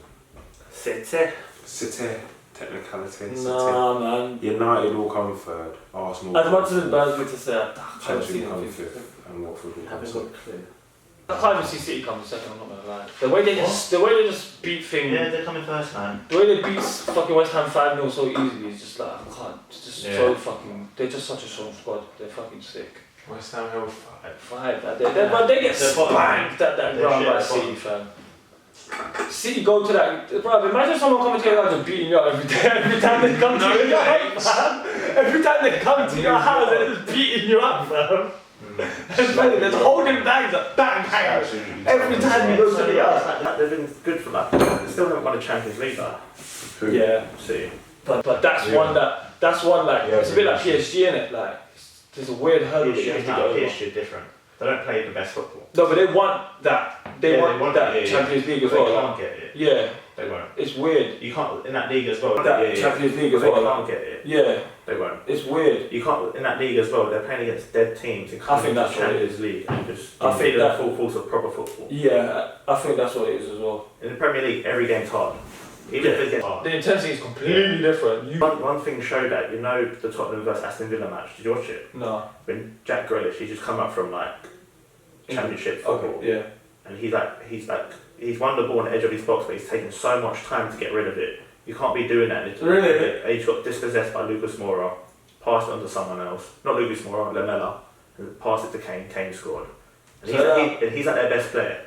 City. Technicality. Nah, man. United will come 3rd. Arsenal. As much as it burns me to say, I can't Chelsea see will come them. 5th, and Watford will come Haven't 2nd. got a clue. I can't even see City come second. I'm not gonna lie. The way they just beat things. Yeah, they're coming first, man. The way they beat fucking West Ham 5-0 so easily is just like I can't. It's just so fucking. They're just such a strong squad. They're fucking sick. West Ham held 5. But they get spanked at that ground by shit, City, fam. City go to that, bro. Imagine someone coming to your house and beating you up every day. Every time they come to your house, fam. Every time they come to your house, they're just beating you up, fam. They're just holding bags up, bang. Every time you go to the house. They've been good for like. They still haven't won a Champions League though. Who? Yeah, See. but that's one like it's a bit like PSG, innit? Like there's a weird hurdle that you have to get over. PSG are different. They don't play the best football. No, but they want that. They want that Champions League as well. They can't get it. Yeah, They won't. it's weird. You can't in that league as well. That Champions League as They well. can't get it. Yeah, They won't. it's weird. You can't in that league as well. They're playing against dead teams. I think that's what it Champions League and just I think the that- full force of proper football. Yeah, I think that's what it is as well. In the Premier League, every game's hard. Even if it gets hard. The intensity is completely different. One thing showed that, you know, the Tottenham versus Aston Villa match. Did you watch it? No. When Jack Grealish, he's just come up from like Championship football, Okay, yeah. and he's won the ball on the edge of his box, but he's taken so much time to get rid of it. You can't be doing that. Really? He got dispossessed by Lucas Moura, passed it on to someone else. Not Lucas Moura, Lamela, and passed it to Kane. Kane scored. And he's like their best player.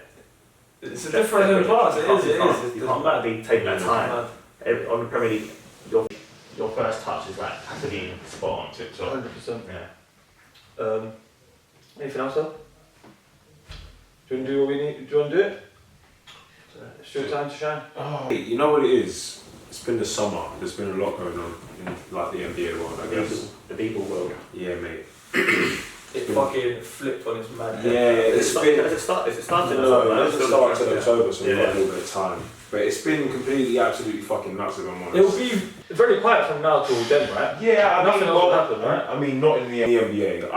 It's a different in class. It is. You can't be taking that time. On the Premier League, your first touch is like has to be spot on. Tip top. 100%. Yeah. Anything else though? Do you want to do what we need? Do you want to do it? It's your time to shine. Oh, you know what it is? It's been the summer. There's been a lot going on in like the NBA world, I guess. The people world. Yeah, mate. It fucking flipped on its mad Yeah, head. it's been. Is it started in No, October? it doesn't start until October, so we've got a little bit of time. But it's been completely, absolutely fucking nuts if I'm honest. It will be very quiet from now till then, right? Yeah, Nothing else will happen, right? I mean, not in the NBA.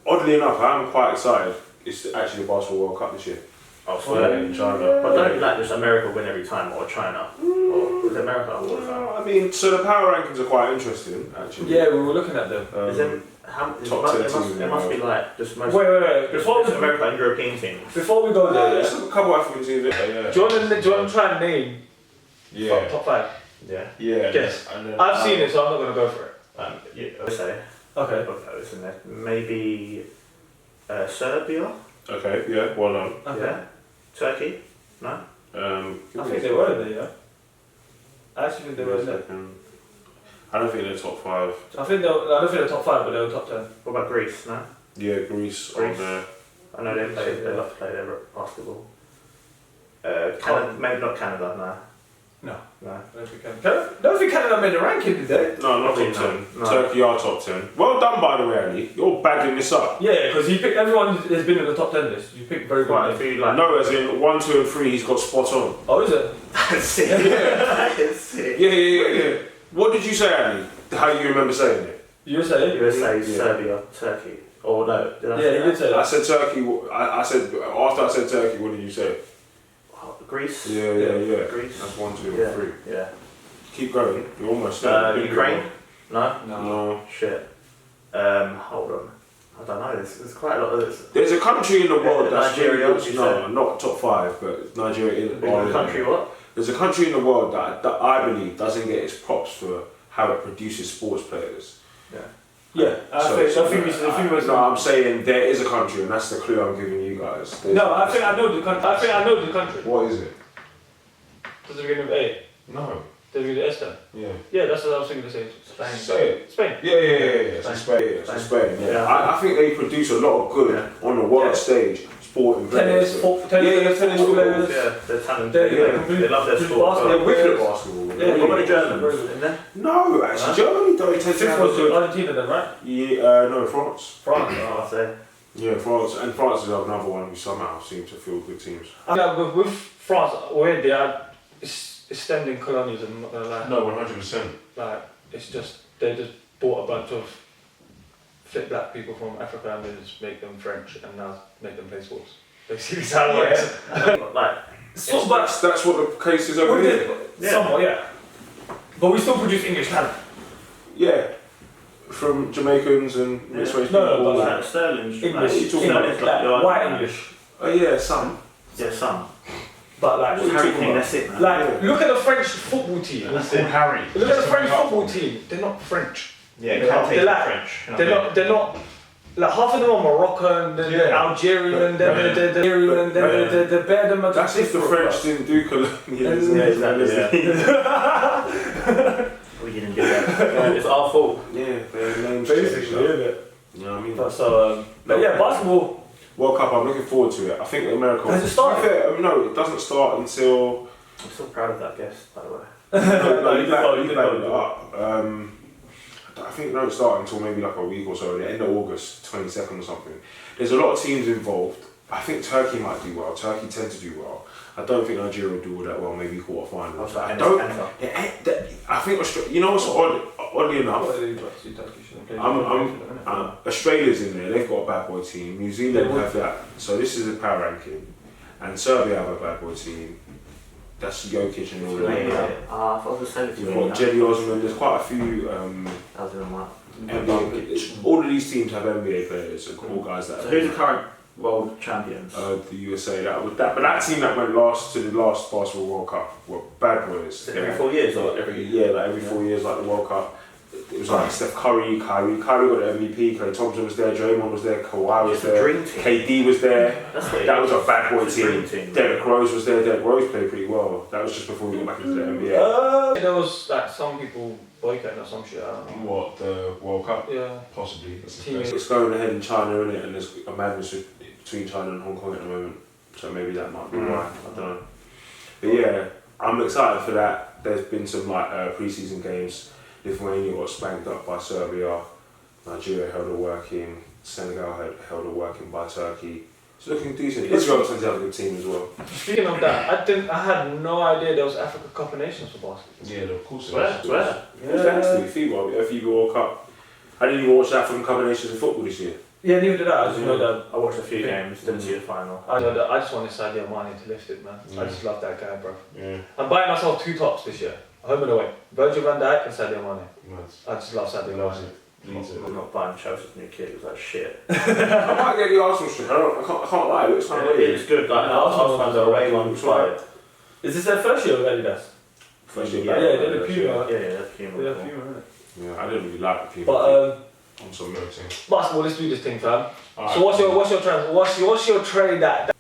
Oddly enough, I'm quite excited. It's actually the Basketball World Cup this year. Oh, so in China. But don't like just America win every time or China? Or is it America all the time? I mean, so the power rankings are quite interesting, actually. Yeah, we were looking at them. Is it, top 10 teams. It must be like just most. Wait. Before America and European teams. Before we go there, There's a couple African teams in there, yeah. do you want to try and name top 5? Yeah. Yeah. Yes. And then, I've seen it, so I'm not going to go for it. Yeah, I say. Okay. It's in there. Maybe Serbia. Okay, yeah, well done. Okay. Yeah. Turkey. No. I think they were there, yeah. I actually think they were there. I don't think they're top 5. I don't think they're top 5, but they were top 10. What about Greece? No. Yeah, Greece on there. I know they play. They love to play their basketball. Canada, maybe not Canada. No. No. No. I don't think Canada made the ranking, did they? No, not top 10. No. Turkey are top 10. Well done, by the way, Ali. You're bagging this up. Yeah, because you picked everyone has been in the top 10 list. You picked very Quite a good. few like. No, as in 1, 2, and 3, he's got spot on. Oh, is it? That's it. That's it. Yeah. What did you say, Ali? How you remember saying it? USA? USA, Yeah. Serbia, Turkey. Or no? Did I Yeah, you did say I that. said Turkey. I said after I said Turkey. What did you say? Greece. Yeah. Greece. That's 1, 2, Yeah. and 3. Yeah. Keep going. You're almost there. Ukraine. No. No. Shit. Hold on. I don't know. There's quite a lot of this. There's a country in the world that's Nigeria, really good. you No, said? not top 5, but Nigeria is. The country what? There's a country in the world that I believe doesn't get its props for how it produces sports players. Yeah, No, I'm saying there is a country, and that's the clue I'm giving you guys. I think I know the country. I know the country. What is it? Does it begin with A? No. Does it begin with S then? Yeah. Yeah, that's what I was thinking to say. Spain. Say it. Spain. Yeah. It's Spain. It's Spain. Yeah. Yeah. I think they produce a lot of good on the world stage. Sporting Tennis, players. tennis football. players. Yeah, they're talented. They They love their sport. basketball. They're wicked at basketball. Yeah, What about the Germans? In there? No, actually, Germany don't tend to Fifth have was a good. Argentina then, right? Yeah, no, France. France. Oh, I say. Yeah, France. And France is another one who somehow seems to field good teams. With France, where they are extending colonialism, I'm not gonna lie. No, 100%. Like, it's just, they just bought a bunch of fit black people from Africa and they just make them French and now make them play sports. Basically, that's how it works. Like, So, but That's what the case is over here. somewhat, yeah. But we still produce English talent. Yeah. From Jamaicans and mixed race No, people. but like Sterling's English, Sterling's like white English. Oh yeah, some. Yeah, some. But like, What are you Harry talking Kane, about? that's it, man. like, look at the French football team. That's called Harry. Look at the French football team. They're not French. Yeah, They're can't take like- the French. you know They're not. Like half of them are Moroccan, then they're Yeah. Algerian, then they're Algerian, then they're better than That's if the French didn't do colonialism. Yeah, exactly, We didn't do that. It's our fault. Yeah, their names Basically, changed, isn't it? You know what I mean? But yeah, basketball. World Cup, I'm looking forward to it. I think America. Has it started? To be fair, no, it doesn't start until. I'm so proud of that guess, by the way. You did go, backed it up. I think it don't start until maybe like a week or so, the end of August, 22nd or something. There's a lot of teams involved. I think Turkey might do well. Turkey tend to do well. I don't think Nigeria will do all that well, maybe quarterfinals. I don't. I think Australia. You know what's oddly enough, Australia's in there. They've got a bad boy team. New Zealand have that. So this is a power ranking, and Serbia have a bad boy team. That's Jokic and all that. I thought it was saying You've got Jenny Osman. There's quite a few. I was doing that. NBA, all of these teams have NBA players, so all guys that. So who's the current world champions? The USA. But that team that went last to the last basketball World Cup were bad boys. Every 4 years or every? Yeah, like every 4 years, like the World Cup. It was like Steph Curry, Kyrie got the MVP, Klay Thompson was there, Draymond was there, Kawhi was there, KD was there. That was a bad boy team. Derrick Rose was there. Derrick Rose played pretty well. That was just before we got back into the NBA. There was like some people boycotting or some shit. I don't know. What, the World Cup? Yeah. Possibly. That's the Team. best. It's going ahead in China, isn't it? And there's a madness between China and Hong Kong at the moment. So maybe that might be why. I don't know. But yeah, I'm excited for that. There's been some like pre-season games. Lithuania got spanked up by Serbia. Nigeria held a working. Senegal held a working by Turkey. It's looking decent. Israel tends to have a good team as well. Speaking of that, I had no idea there was Africa Cup of Nations for basketball. Yeah, of course. Where? Thanks to FIBA World Cup. I didn't even watch the African Cup of Nations in football this year. Yeah, neither did I. I just know that. I watched a few games, didn't see the final. I know that. I just wanted Sadio Mane to lift it, man. I just love that guy, bro. Yeah. I'm buying myself 2 tops this year, home and away. Virgil van Dijk and Sadio Mane. Nice. I just love Sadio Mane. I'm not buying Chelsea's new kit, it was like shit. I might get the Arsenal shirt. I can't lie. It looks kind of It's good, like Arsenal fans are away on side. Is this their first year of Adidas? First year Yeah, back. they're the Puma. Yeah, that's Puma. They're the Puma, isn't it? Yeah, I didn't really like the Puma. But I'm so mixing. basketball, let's do this thing, fam. Alright. So what's your trend? What's your trade that?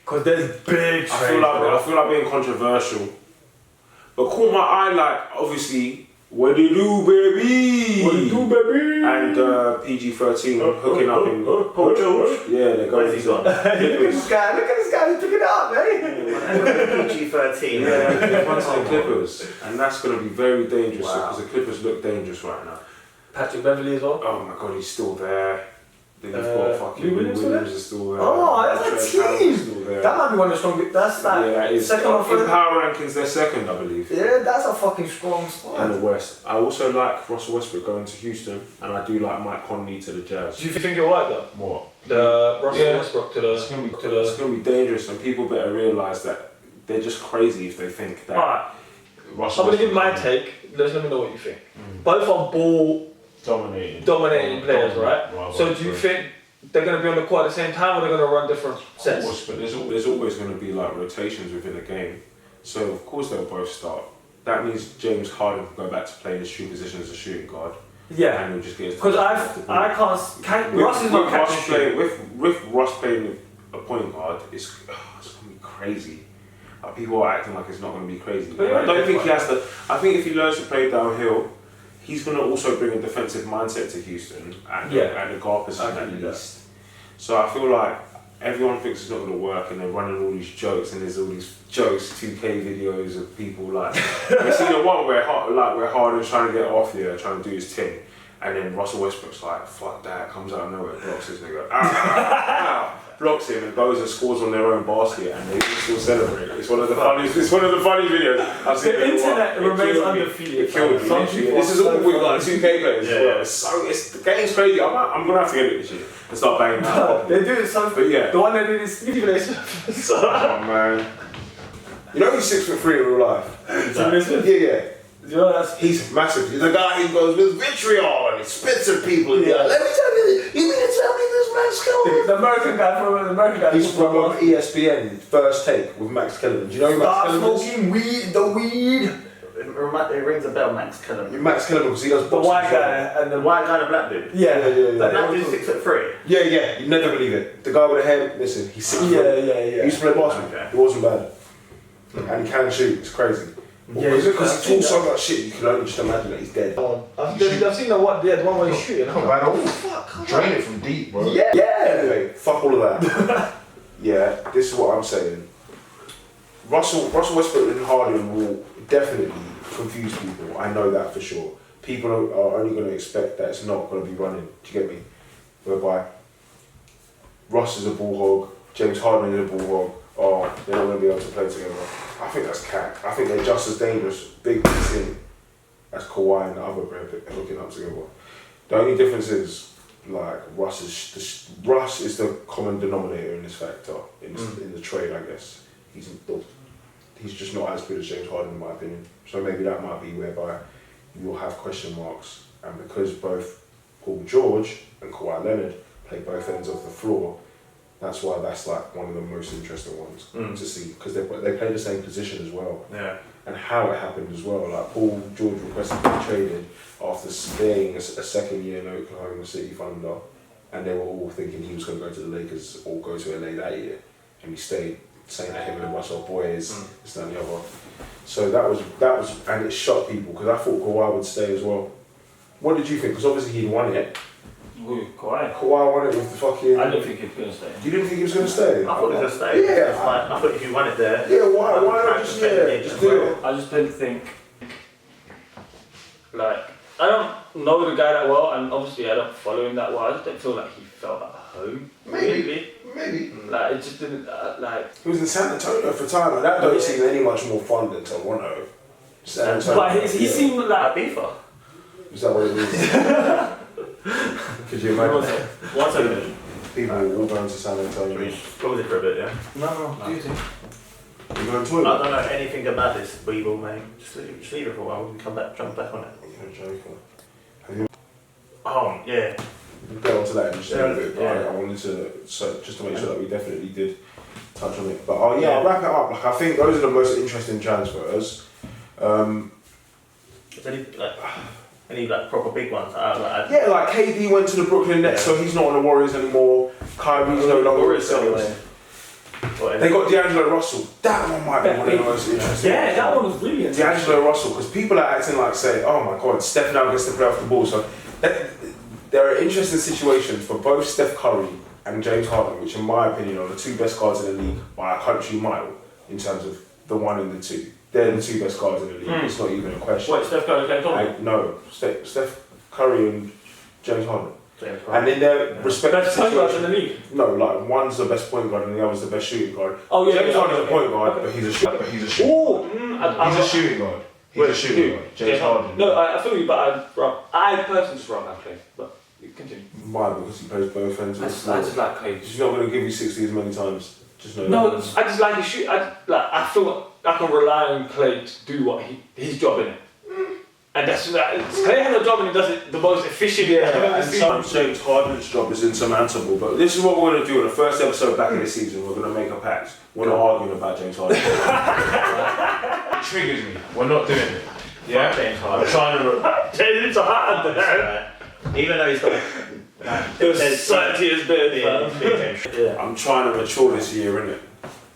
Because there's big trades. I feel like being controversial, but caught my eye like obviously. What do you do, baby? What do you do, baby? And PG-13 hooking up in. George. Yeah, they're going. Where's he gone? Look at this guy, he's picking it up, mate. PG-13. Yeah, they're going to the Clippers, and that's going to be very dangerous Wow. because the Clippers look dangerous right now. Patrick Beverley as well. Oh my God, he's still there. Then you've got fucking Lou Williams Williams is still there. Oh, that's a Trent Alexander team. is still there. That might be one of the strongest. That's like Yeah, that is. second or In third. power rankings, they're second, I believe. Yeah, that's a fucking strong And squad. the West. I also like Russell Westbrook going to Houston, and I do like Mike Conley to the Jazz. Do you think you're right though? What? The Russell Yeah. Westbrook to the It's gonna be dangerous, and people better realise that they're just crazy if they think that. Alright, Russell I'm gonna give Westbrook- my take. Let me know what you think. Both are ball dominating players, right? So do you think they're gonna be on the court at the same time, or they're gonna run different Of sets? course, but there's always going to be like rotations within a game. So of course they'll both start. That means James Harden can go back to playing his true position as a shooting guard. Yeah, And he'll just get his because I can't. Russ is not Russ catching playing shit. with Russ playing a point guard. It's going to be crazy. Like, people are acting like it's not going to be crazy. But yeah, I don't think he has to. I think if he learns to play downhill, he's going to also bring a defensive mindset to Houston and the guard position I at can do least. So I feel like everyone thinks it's not going to work, and they're running all these jokes, and there's all these jokes, 2K videos of people like. You seen the one where Harden's trying to get off here, trying to do his thing, and then Russell Westbrook's like, "Fuck that!" Comes out of nowhere, blocks his nigga, ow, blocks him, and goes and scores on their own basket, and they still celebrate. It's one of the funniest. It's one of the funny videos I've seen. The internet remains undefeated. It killed me. Literally. This is all with like 2K players. Yeah. The game's crazy. I'm gonna have to get it this year and start banging out. They do it so. But yeah. The one that did is Oh man. You know he's 6'3" in real life. Yeah. You know that's He's massive. He's a guy who goes with vitriol and he spits at people. And yeah. Let me tell you, you mean to tell me this man's coming? the American guy. He's from ESPN, First Take with Max Kellerman. Do you know who Max Start Kellerman is? smoking weed, the weed. It rings a bell, Max Kellerman. Max Kellerman because he does The boxing white as well. guy and The the white guy and the black dude. Yeah. The black dude's 6'3". Yeah, you never believe it. The guy with the hair, listen, he's 6'3". Yeah. He used to play basketball. Okay. He wasn't bad. And he can shoot, it's crazy. Yeah, Because he talks so much shit, you can only just imagine that he's dead. I've seen the one where he's shooting. I'm like, Oh fuck! Drain it from deep, bro. yeah. Anyway, fuck all of that. Yeah, this is what I'm saying. Russell Westbrook and Harden will definitely confuse people. I know that for sure. People are only going to expect that it's not going to be running. Do you get me? Whereby Russ is a ball hog, James Harden is a ball hog. Oh, they're not going to be able to play together. I think that's cat. I think they're just as dangerous, big team as Kawhi and the other pair hooking up together. The only difference is, like, Russ is the common denominator in this factor in the trade, I guess. He's just not as good as James Harden, in my opinion. So maybe that might be whereby you'll have question marks, and because both Paul George and Kawhi Leonard play both ends of the floor, that's why that's like one of the most interesting ones to see, because they play the same position as well. Yeah. And how it happened as well. Like Paul George requested to be traded after staying a second year in Oklahoma City Thunder, and they were all thinking he was going to go to the Lakers or go to LA that year, and he stayed, saying that him and Russell boys, this and the other. So that was, and it shocked people because I thought Kawhi would stay as well. What did you think? Because obviously he'd won it. Who? Kawhi? Kawhi won it with the fucking. I didn't think he was going to stay. You didn't think he was going to stay? I thought he was going to stay. Yeah. I thought if you won it there. Yeah, why not just do it? I just didn't think, like, I don't know the guy that well, and obviously I don't follow him that well. I just don't feel like he felt at home. Maybe. Like it just didn't like. He was in San Antonio for time, and that don't seem any much more fun than Toronto. San Antonio. But he seemed like FIFA. Is that what it is? Could you imagine? One second. People all going to San Antonio. Close it for a bit, yeah? no. Do you think? You going to I toilet? don't know anything about this Weevil, mate. Just leave it for a while, we can come back, jump back on it. You're joking. Oh, yeah. We'll get onto that in just a little bit, but Yeah. I wanted to, so just to make sure that we definitely did touch on it. But I'll wrap it up. Like, I think those are the most interesting transfers. Is any proper big ones? Yeah, like KD went to the Brooklyn Nets, so he's not on the Warriors anymore. Kyrie's no longer with the Celtics. They got D'Angelo Russell. That one might be one of the most interesting. Yeah, that one was really interesting. D'Angelo Russell, because people are acting like, say, oh my god, Steph now gets to play off the ball. So there are interesting situations for both Steph Curry and James Harden, which in my opinion are the two best guards in the league by a country mile in terms of the one and the two. They're the two best guards in the league. It's not even a question. Wait, Steph Curry, James Harden? No, Steph Curry and James Harden. James Harden. And in their respective Best point guards in the situations, league. no, like one's the best point guard and the other's the best shooting guard. Oh yeah, James yeah, Harden's okay, a point guard, okay. but he's a shooter. Ooh, He's a shooting guard. He's a shooting guard. James Harden. No, I feel you, but I personally just rather Clay. But you continue. Why? Because he plays both ends of the I floor. just like Clay. He's not going to give you 60 as many times. Just know No, that. I just like his shoot. I feel I can rely on Clay to do what his job in it. And that's Clay has a job and he does it the most efficient. I've ever And seen. some James Harden's job is insurmountable. But this is what we're going to do in the first episode back in the season. We're going to make a pact. We're not arguing about James Harden. It triggers me. We're not doing it. Yeah? James I'm Harden. trying to. It's a hard there. Even though he's got It was 30 years better. yeah. I'm trying to mature this year, innit?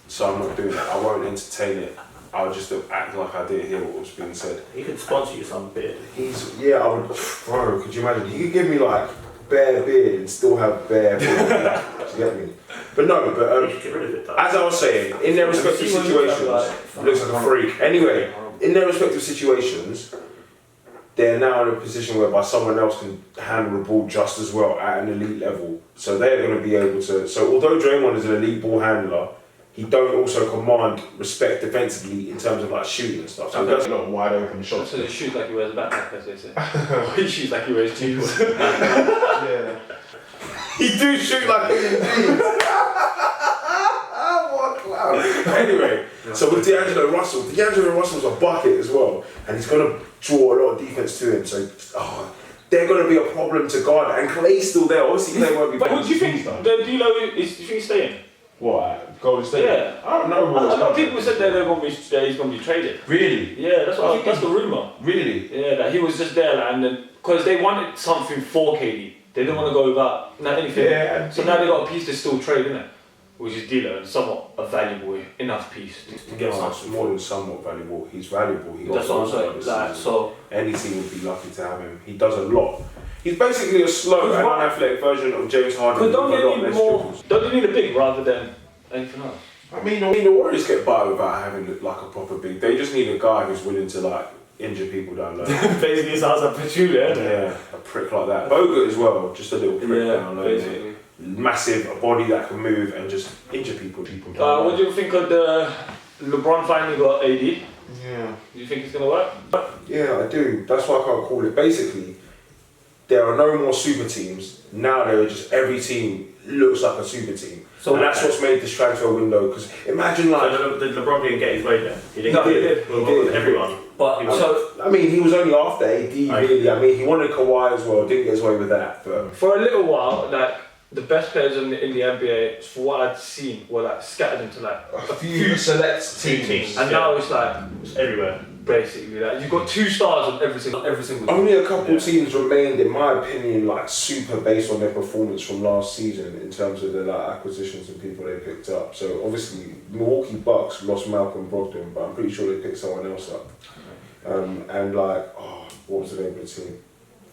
So I'm not doing it. I won't entertain it. I'll just act like I didn't hear what was being said. He could sponsor you some beer. I would, bro, could you imagine? He could give me like bare beard and still have bare beard. Do you get me? But no, You should get rid of it though. as I was saying, in their respective situations, he looks like a freak. Anyway, in their respective situations, they're now in a position whereby someone else can handle the ball just as well at an elite level. So they're going to be able to. So although Draymond is an elite ball handler, he don't also command respect defensively in terms of like shooting and stuff. So he does a lot of wide open shots. So he shoots like he wears a backpack, as they say. He shoots like he wears jeans. Yeah. He do shoot like he jeans. What a clown. Anyway, so with D'Angelo Russell's a bucket as well, and he's going to draw a lot of defense to him. So they're going to be a problem to guard. And Clay's still there. Obviously, Clay won't be. But what do you think? The D'Lo is? Do you think he's staying? What? Golden State? Yeah. I don't know. A lot of people said that he's going to be traded. Really? Yeah, that's the rumor. Really? Yeah, that he was just there, like, and then because they wanted something for KD, they didn't want to go without anything. Yeah. So now they got a piece to still trade, innit? Which is D'Lo, and somewhat a valuable enough piece to get No, something. it's more than somewhat valuable. He's valuable. He got That's what I'm also saying. this Like, season. so Any team would be lucky to have him. He does a lot. He's basically a slow Because and what- unathletic version of James Harden. because with a lot less dribbles. don't they need a big rather than anything else? I mean, the Warriors get by without having like a proper big. They just need a guy who's willing to like injure people down low. Basically, sounds like Pachulia, Yeah, a prick like that. Bogut as well, just a little prick down low. basically. Massive, a body that can move and just injure people. What do you think of the LeBron finally got AD? Yeah. Do you think it's gonna work? Yeah, I do. That's why I can't call it. Basically, there are no more super teams. Now there are just every team looks like a super team. So and that's what's made this transfer window. Because imagine like. So did LeBron didn't get his way then? He didn't No, get he it. did. With everyone. But He was- so I mean, he was only after AD really. I mean, he wanted Kawhi as well. Didn't get his way with that. But for a little while, like the best players in the NBA, for what I'd seen, were like scattered into like a few select teams. and now it's like It's everywhere. basically like you've got 2 stars on every single. only a couple teams remained, in my opinion, like super based on their performance from last season in terms of the like acquisitions and people they picked up. So obviously, Milwaukee Bucks lost Malcolm Brogdon, but I'm pretty sure they picked someone else up. And like, what was the name of the team?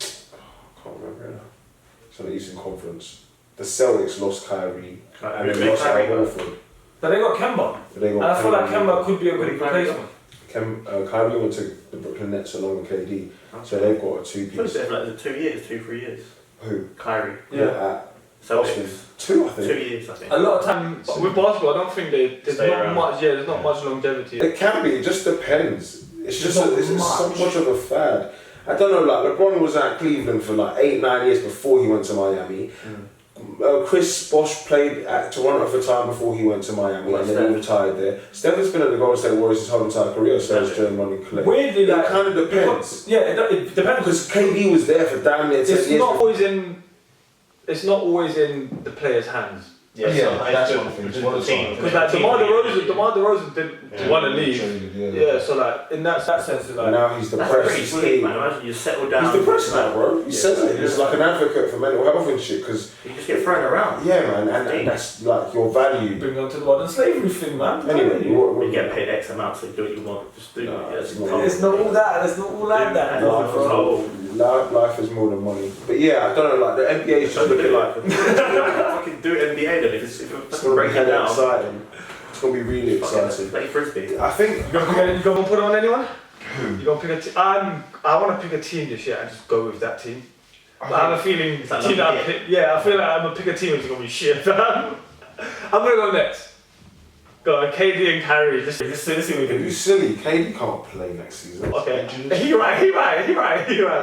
I can't remember now. It's on the Eastern Conference. The Celtics lost Kyrie and they lost Al Horford. But they got Kemba. But they got And I feel like Kyrie. Kemba could be a good replacement. Kyrie went to the Brooklyn Nets along with KD, so they've got a two-piece. For like 2 years, 2-3 years. Who? Kyrie. Yeah. Celtics. 2, I think. 2 years, I think. A lot of time with basketball, I don't think there's Stay not around. much. Yeah, there's not much longevity. It can be. It just depends. It's just Not it's just so much. much of a fad. I don't know. Like LeBron was at Cleveland for like 8-9 years before he went to Miami. Chris Bosh played at Toronto for time before he went to Miami, and then he retired there. Steph has been at the Golden State Warriors his whole entire career, so has Draymond and Clay. Weirdly, It kind of depends. It depends Because KD was there for damn near 10 years. It's not always in the player's hands. That's one thing. Because like DeMar DeRozan didn't want to leave. Yeah, so like in that sense, it's like Now he's That's depressed. pretty sweet, man. Imagine you settle down. He's depressed now, bro. He Yeah. says it. He's like an advocate for mental health and shit. Because You just get thrown around. yeah, man, and that's like your value. bring on to the modern slavery thing, man. Anyway, You get paid X amount, so do what you want. Just do it. No, Yeah, it's not. It's not all that. It's not all like that. Life is whole. Life is more than money. But yeah, I don't know. Like the NBA is just looking like Fucking do NBA then. If it's it's gonna break be it down. exciting. It's gonna be really exciting. Play frisbee. I think. You gonna put on anyone? You gonna pick a team? I want to pick a team this year and just go with that team. But I have a feeling It's the like team that I lucky, pick, yeah, I feel like I'm gonna pick a team that's gonna be shit. I'm gonna go next. Go on, KD and Kyrie. Let's see what we Are can you do. silly? KD can't play next season. Okay. He right.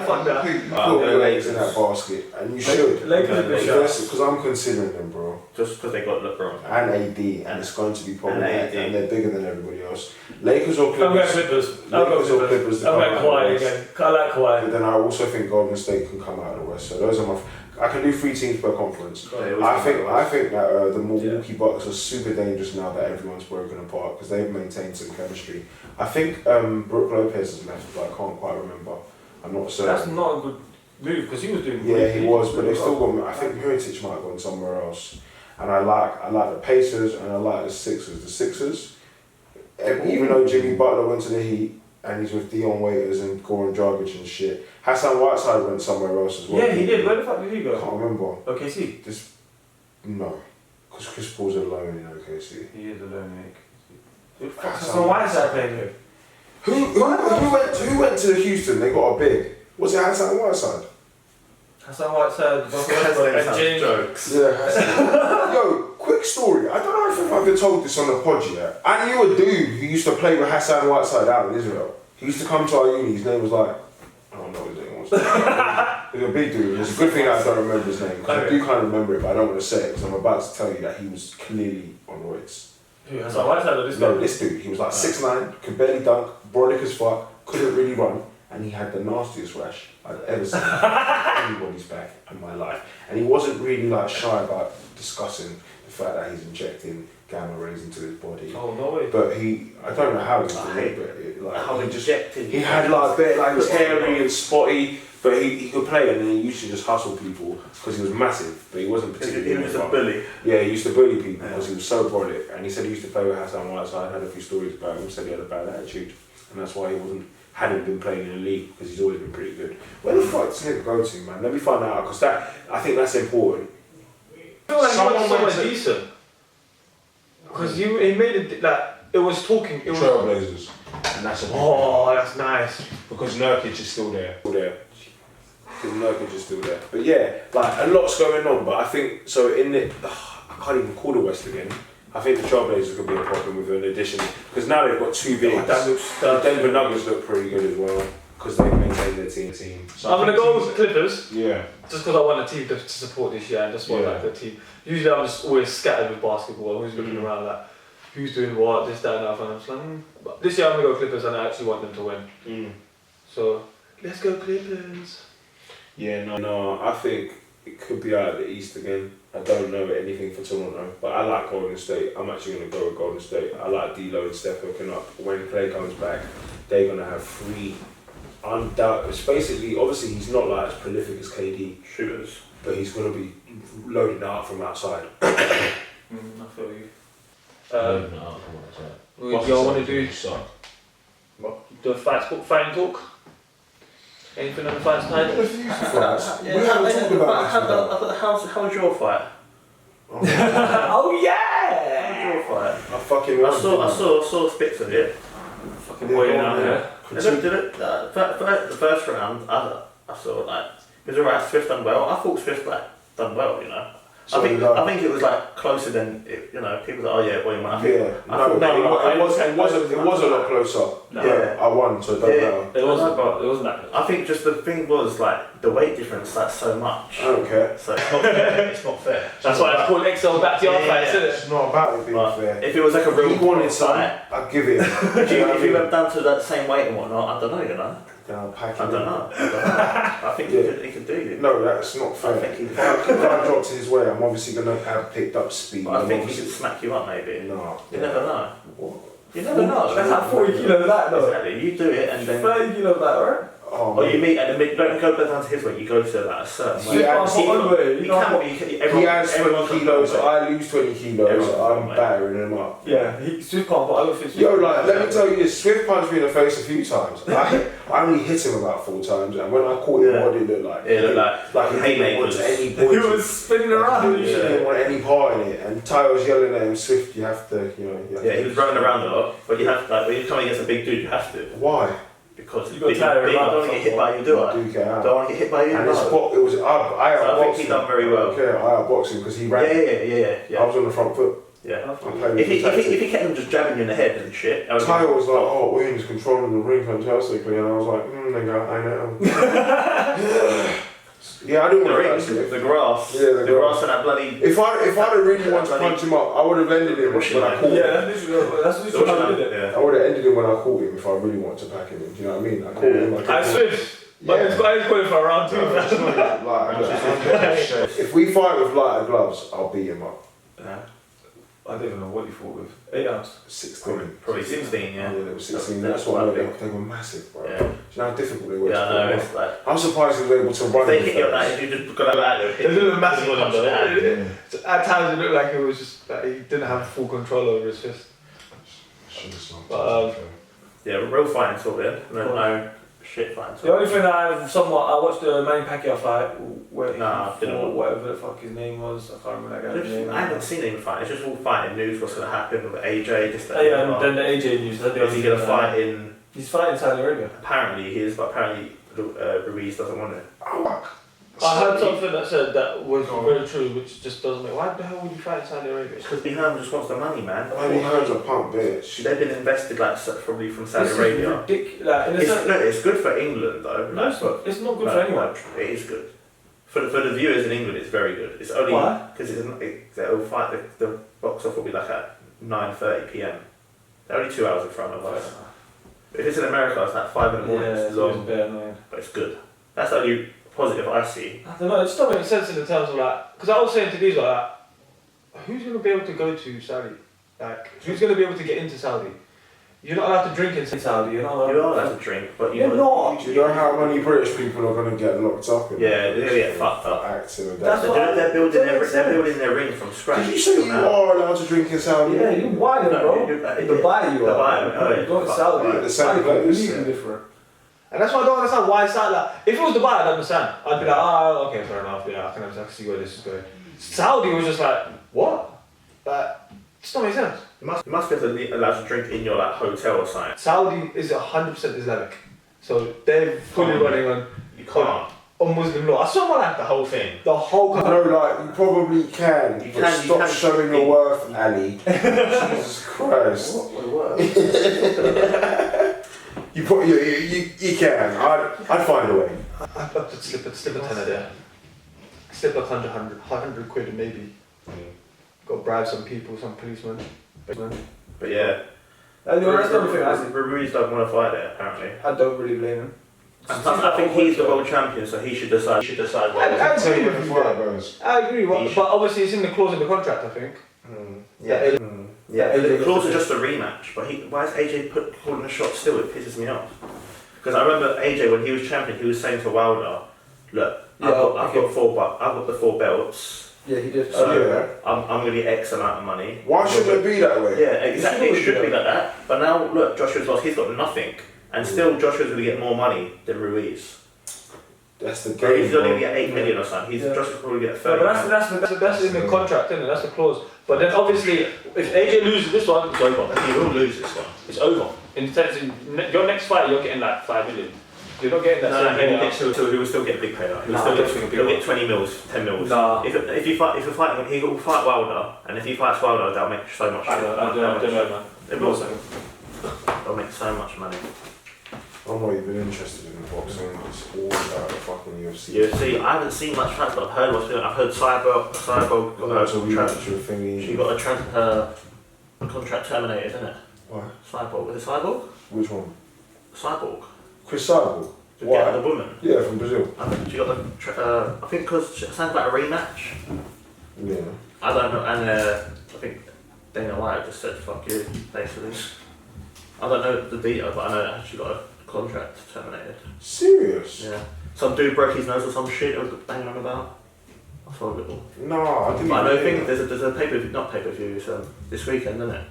Fuck that. You put your eggs in that basket, and you should. Lakers are good shots. Because I'm considering them, bro. Just because they got LeBron. And AD, and it's going to be problematic, And AD. and they're bigger than everybody else. Lakers or I'm going Clippers. Clippers. I'll go Lakers or Clippers. Clippers. I'm going Kawhi again. I like But Kawhi. then I also think Golden State can come out of the West. So those are my. I can do 3 teams per conference. I think that the Milwaukee Bucks are super dangerous now that everyone's broken apart because they've maintained some chemistry. I think Brook Lopez has left, but I can't quite remember. I'm not certain. That's not a good move because he was doing. Yeah, he was, but they've still got. I think Mirotic might have gone somewhere else. And I like the Pacers and I like the Sixers. The Sixers, even though Jimmy Butler went to the Heat and he's with Dion Waiters and Goran Dragic and shit, Hassan Whiteside went somewhere else as well. Yeah, he did. Where the fuck did he I go? can't remember. OKC. No, because Chris Paul's alone in OKC. He is alone, mate. Who the fuck Hassan Hassan Whiteside playing with? Who went to Houston? They got a big. Was it Hassan Whiteside? Hassan Whiteside, and James. Jokes. Yeah, Hassan. Yo, quick story. I don't know if I've ever told this on the pod yet. I knew a dude who used to play with Hassan Whiteside out in Israel. He used to come to our uni. His name was like, I don't know what his name was. He was a big dude. It's a good thing that I don't remember his name because I do kind of remember it, but I don't want to say it because I'm about to tell you that he was clearly on roids. Who, Hassan Whiteside or this No, guy? this dude. He was like 6'9", could barely dunk, brolic as fuck, couldn't really run, and he had the nastiest rash I've ever seen on anybody's back in my life. And he wasn't really like shy about discussing the fact that he's injecting gamma rays into his body. Oh, no way. But I don't know how he was doing it, but How he he just, injected. he had like he was hairy and spotty, but he could play, and then he used to just hustle people because he was massive, but he wasn't particularly. He was a bully. Yeah, he used to bully people because he was so brolic, and he said he used to play with Hassan Whiteside. I had a few stories about him. Said he had a bad attitude, and that's why he hadn't been playing in the league because he's always been pretty good. Where the fuck does Nick go to, man? Let me find that out because I think that's important. I feel like Someone he went went somewhere to- decent. Because he made it like it was talking. It was. Trailblazers, and that's Oh, that's nice. because Nurkic is still there. Because Nurkic is still there. But yeah, like a lot's going on. But I think so. I can't even call the West again. I think the Trailblazers could be a problem with an addition because now they've got 2 bigs. The Denver Nuggets look pretty good as well because they've maintained their team. So I'm gonna go with the Clippers Yeah. just because I want a team to support this year and just want like the team. Usually I'm just always scattered with basketball. I'm always looking around like who's doing what, this, that, and that. And I'm just like, But this year I'm gonna go Clippers and I actually want them to win. So let's go Clippers. Yeah, no, I think it could be out of the East again. I don't know anything for Toronto, but I like Golden State. I'm actually going to go with Golden State. I like D'Lo and Steph hooking up. When Clay comes back, they're going to have 3 undoubted. It's basically, obviously, he's not like as prolific as KD Shooters. but he's going to be loading that up from outside. I feel you. What y'all want to do? The fighting talk? Anything on the fight side? We haven't talked about this. How's your fight? Oh yeah! How's your fight? I fucking I saw bits of it. Fucking waiting out here. The first round, I saw like it was alright. Swift done well. I thought Swift like done well, you know. So I think it was like closer than you know. People were like, oh yeah, boy, man. It was a lot closer. No. Yeah, I won, so it don't matter. It wasn't that close. I think just the thing was like the weight difference, like so much. I don't care. So it's not fair. It's not fair. That's why it's called XL backyard fights, isn't it? It's not about it being But fair. if it was like a real If you wanted fight, I'd give it. if you went down to that same weight and whatnot, I don't know, you know. Then I'll pack it. I don't know. I think he could do you. No, that's not fair. I think he If I dropped his way, I'm obviously going to have picked up speed. But I think he could smack you up, maybe. No. You never know. What? You never know. That's like 40 kilos of that though. Exactly. You do it and then. 30 kilos of that, right? Oh, Or you meet and then don't go down to his weight. You go to like a certain weight. Yeah, He has 20 kilos, I lose 20 kilos, Everyone's I'm mate. battering him up. Yeah, Swift can't, but I don't think Yo, like, let me tell you this, Swift punched me in the face a few times. I only hit him about 4 times, and when I caught him, what did it look like? It looked like he didn't want haymakers. any He point. was spinning around. He didn't want any part in it, and Ty was yelling at him, Swift, you have to, you know. You have Yeah, to. he was running around a lot, but you have like when you're coming against a big dude, you have to Why? because You big, got tired big, of I don't want to get hit by you, do I? Do get out. Don't want to get hit by you. And No. his spot, it was, I So I outboxed think he done very well. Okay, I outboxed him because he ran. Yeah. I was on the front foot. Yeah. I played If with the tactic. he kept him just jabbing you in the head and shit, Tyler was like, oh, Williams controlling the ring fantastically, and I was like, nigga, I know. Yeah, I didn't want to hurt him. the grass. Yeah, the grass and that bloody. If I'd really wanted to punch him up, I would have ended him when I caught him. Yeah, that's literally how I did it. Yeah. I would have ended him when I caught him if I really wanted to pack him in. Do you know what I mean? I caught him. I Swift. But it's quite going for a round 2. If we fight with lighter gloves, I'll beat him up. Yeah. I don't even know what you fought with. 8 ounce. 16. Probably 16, yeah. Yeah, they were 16. That's what they were massive, bro. Yeah. Do you know how difficult they were? Yeah, I to know. pull It's like. I'm surprised he was able to run. If they hit you like, if you just got out there, It looked massive. Yeah. At times it looked like it was just that he didn't have full control over his fist. But, yeah, real fighting sort then. No shit fighting The sort. only thing I watched the Manny Pacquiao fight where he Nah, didn't fought watch. whatever the fuck his name was. I can't remember that guy's name. I haven't seen him fight. It's just all fighting news. What's going to happen with AJ? This, that, Yeah, and and then the AJ news. That's the is he going to only thing fight in? He's fighting in Saudi Arabia. Apparently he is, but apparently Ruiz doesn't want it. I heard something that said that was very true, which just doesn't make. Why the hell would you fight in Saudi Arabia? Because Hearn just wants the money, man. Maybe Hearn's a punk bitch. They've been invested like probably from Saudi This is Arabia. ridiculous. Like, in a It's, sense- no, it's good for England though. No, it's not. It's not good for anyone. It is good. For the viewers in England, it's very good. It's only Why? because they'll fight the box off will be like at 9:30 p.m. They're only 2 hours in front of us. But if it's in America, it's like 5 in the morning. Yeah, It's it's long, a bit annoying. but it's good. That's the only positive I see. I don't know. It just doesn't make sense in the terms of like, because I was saying to these like, who's gonna be able to go to Saudi? Like, who's gonna be able to get into Saudi? You're not allowed to drink in Saudi. You're not allowed. You are allowed to drink, but You're not. Do you know how many British people are going to get locked up in Yeah, they're going to get fucked up. acting and That's that? what- They're building that their makes ring from scratch. Did you say you are allowed to drink in Saudi? Yeah, you wild, No, bro. you- Dubai, you Dubai, are. oh, yeah. You go to Saudi. Like the Saudi Saudi place, completely yeah. different. And that's why I don't understand why Saudi. Like, if it was Dubai, I'd understand. I'd be like, oh, okay, fair enough. Yeah, I can see where this is going. Saudi was just like, what? Like, it just don't make sense. You must be allowed to drink in your like hotel or something. Saudi is 100% Islamic, so they're fully running on You can't. Muslim law. I saw like The whole thing. the whole No, country. like, you probably can. You but can, stop you can. showing your worth, Ali. Jesus Christ. You can. I'd find a way. I'd love to slip a tenner there. Slip 100 quid maybe. Go bribe some people, some policemen. But yeah. That's the only thing I see. Ruiz don't want to fight there, apparently. I don't really blame him. I think he's the world champion, so he should decide. I Tell you agree if with the you. fight goes. I agree, He should. but obviously it's in the clause in the contract, I think. Yeah. Yeah, The clause is just a rematch, but why is AJ calling the shot still? It pisses me off. Because I remember AJ when he was champion, he was saying to Wilder, "Look, I've got the 4 belts. Yeah, he did. So yeah. I'm going to get X amount of money." Why should it be that way? Yeah, exactly. It should be that. like that. But now look, Joshua's lost. He's got nothing, and still Joshua's going to get more money than Ruiz. That's the He's game. only going to bro. get 8 million or something. Joshua's probably going to get 30. No, but that's in the contract, isn't it? That's the clause. But then obviously, if AJ loses this one, it's over. He will lose this one. It's over. In the sense, your next fight, you're getting like 5 million. You're not getting that same payout. He will still get a big payout. He'll get 20 mils, 10 mils. Nah. If you fight, he will fight Wilder, and if he fights Wilder, they'll make so much money. I don't know, man. It will. They'll make so much money. I'm not even interested in boxing. It's all about the fucking UFC. UFC, I haven't seen much fights, but I've heard what's going on. I've heard Cyborg she got a contract terminated, isn't it? Why? Cyborg. Was it Cyborg? Which one? Cyborg. Chris Cyborg? Why? The woman. Yeah, from Brazil. I think she got I think because it sounds like a rematch. Yeah. I don't know, and I think Dana White just said "fuck you," basically. I don't know the detail, but I know she got a contract terminated. Serious? Yeah. Some dude broke his nose or some shit. I was banging on about. I saw a little. No, I didn't. But I think there's a pay-per-view, not pay-per-view, so this weekend, isn't it?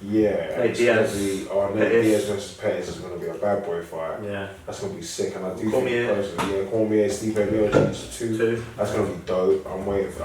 Yeah. Nate Diaz. Nate Diaz versus Pettis is going to be a bad boy fight. Yeah. That's going to be sick, and I do Cormier. think personally, Cormier, Stipe Miocic, two. That's going to be dope. I'm waiting for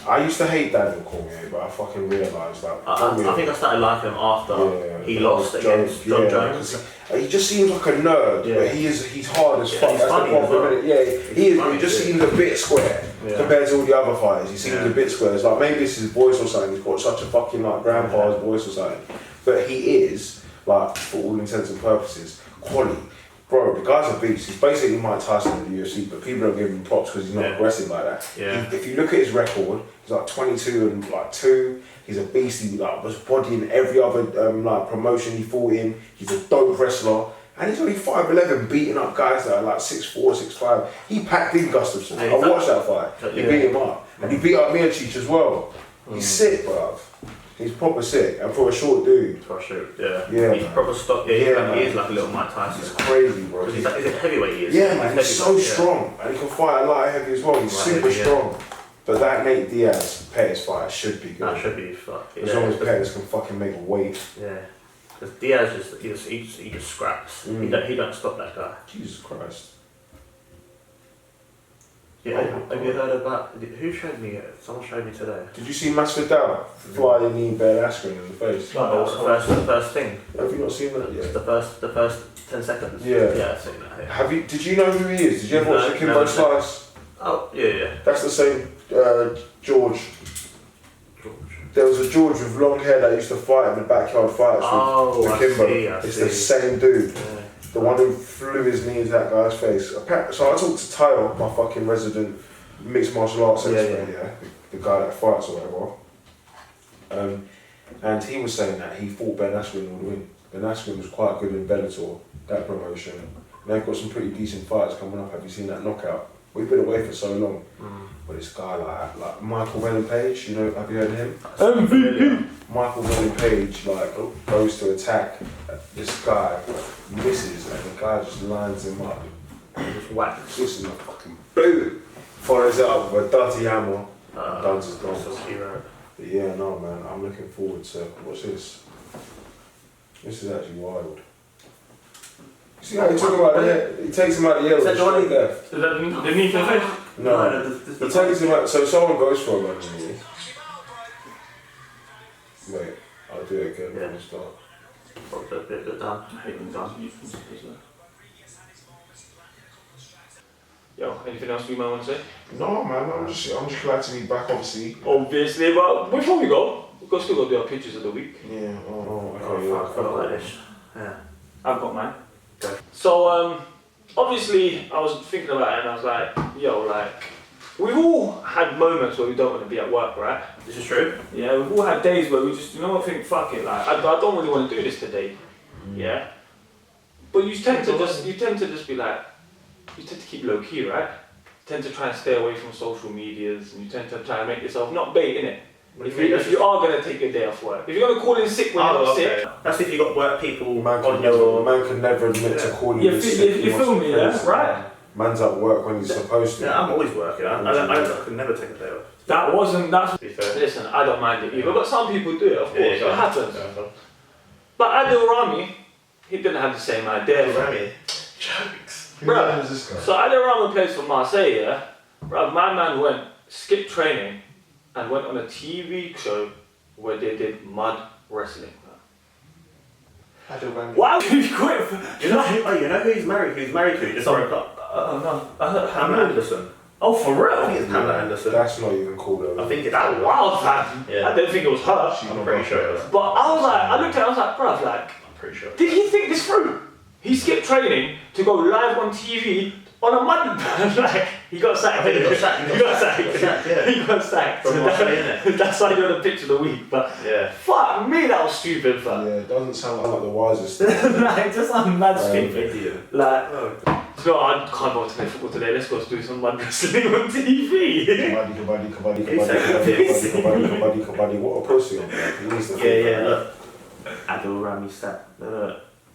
I used to hate Daniel Cormier, but I fucking realised that. I think I started liking him after he lost against John Jones. He just seems like a nerd, but he's hard as fuck. He's funny as well. He is. He just seems a bit square compared to all the other fighters. He seems a bit square. It's like maybe it's his voice or something. He's got such a fucking like grandpa's voice or something. But he is like, for all intents and purposes, quality. Bro, the guy's a beast. He's basically Mike Tyson in the UFC, but people don't give him props because he's not aggressive like that. Yeah. If you look at his record, he's like 22 and like 2. He's a beast. He like was bodying every other like promotion he fought in. He's a dope wrestler, and he's only 5'11", beating up guys that are like 6'4", 6'5". He packed in Gustafsson. I watched that fight. He beat him up, and he beat up Miocic as well. He's sick, bruv. He's proper sick, and for a short dude. For sure, yeah. He's man. proper stock. Yeah, he is like a little Mike Tyson. He's crazy, bro. Is it heavyweight he is? Yeah, man. He's so strong, and he can fight a light heavy as well. He's super strong. But that Nate Diaz Pettis fight should be good. That should be fucking. As long as Pettis can fucking make weight. Yeah. Because Diaz he just scraps. He don't stop that guy. Jesus Christ. Yeah. Have you heard about? Who showed me it? Someone showed me today. Did you see Masvidal fly the knee Ben Askren in the face? No, that was the first thing. Have you not seen that yet? The first 10 seconds. Yeah. Yeah, I've seen that. Yeah. Did you know who he is? Did you ever watch the Kimbo Slice? Oh, yeah. That's the same George. There was a George with long hair that used to fight in the backyard fights with Kimbo. It's the same dude. Yeah. The one who flew his knee into that guy's face. So I talked to Tyler, my fucking resident mixed martial arts expert, the guy that fights or whatever. And he was saying that he thought Ben Askren would win. Ben Askren was quite good in Bellator, that promotion. And they've got some pretty decent fights coming up. Have you seen that knockout? We've been away for so long. But this guy like Michael Venom Page, have you heard of him? MVP! Michael Venom Page goes to attack this guy, misses, and the guy just lines him up. And just whacks. Just in a fucking boom! Follows it up with a dirty hammer. Guns is gone. But yeah, no man, I'm looking forward to, what's this? This is actually wild. See how he took him out of the he takes him out of the yellow. Is that the one he left? Is that the knee to the face? No, he takes him out, so someone goes for him on the knee. Wait, I'll do it again from the start. Probably a bit done. I hate them done. Yo, anything else you might want to say? No man, I'm just glad to be back obviously. Obviously, but before we go, we've still got to do our pictures of the week. Yeah, I forgot like this. Yeah. I've got mine. Okay. So, obviously, I was thinking about it and I was like, we've all had moments where we don't want to be at work, right? This is true. Yeah, we've all had days where we just, think, fuck it, I don't really want to do this today. Yeah? But you tend to just be like, you tend to keep low key, right? You tend to try and stay away from social medias and you tend to try and make yourself not bait, innit? If you are going to take your day off work, if you're going to call in sick when you're not sick. That's if you've got work people man can never admit to calling in sick. You feel me, yeah? Right. Man's at work when he's supposed to. Yeah, I'm always working. I could never take a day off. Listen, I don't mind it either, but some people do it, of course. It happens. But Adil Rami, he didn't have the same idea. Rami? Jokes. Bro, Who is this guy? so Adil Rami plays for Marseille, yeah? Bro, my man skipped training and went on a TV show where they did mud wrestling. Why would you quit? You know who he's married? Who's married to? Just broke up. No. Pamela Anderson. Oh, for real? I think it's Pamela Anderson. That's not even cool though. I think it's That wild, fam. Yeah. I didn't think it was her. I'm pretty sure it was. But I was like, I looked at it, I was like, bruv, like, I'm pretty sure. did he think this through? He skipped training to go live on TV on a Monday. Like, he got sacked. I think he got sacked. He got sacked. Yeah. He got sacked. From So Australia, innit? that's why you're the pitch of the week. But Yeah. fuck me, that was stupid, fam. Yeah, it doesn't sound like the wisest. Like, just like mad stupid. Idiot. Like, Oh. no, I can't go to play football today. Let's go do some mad wrestling on TV. Kabaddi. What a pussy. He needs to Yeah, look. Adil Rami sat.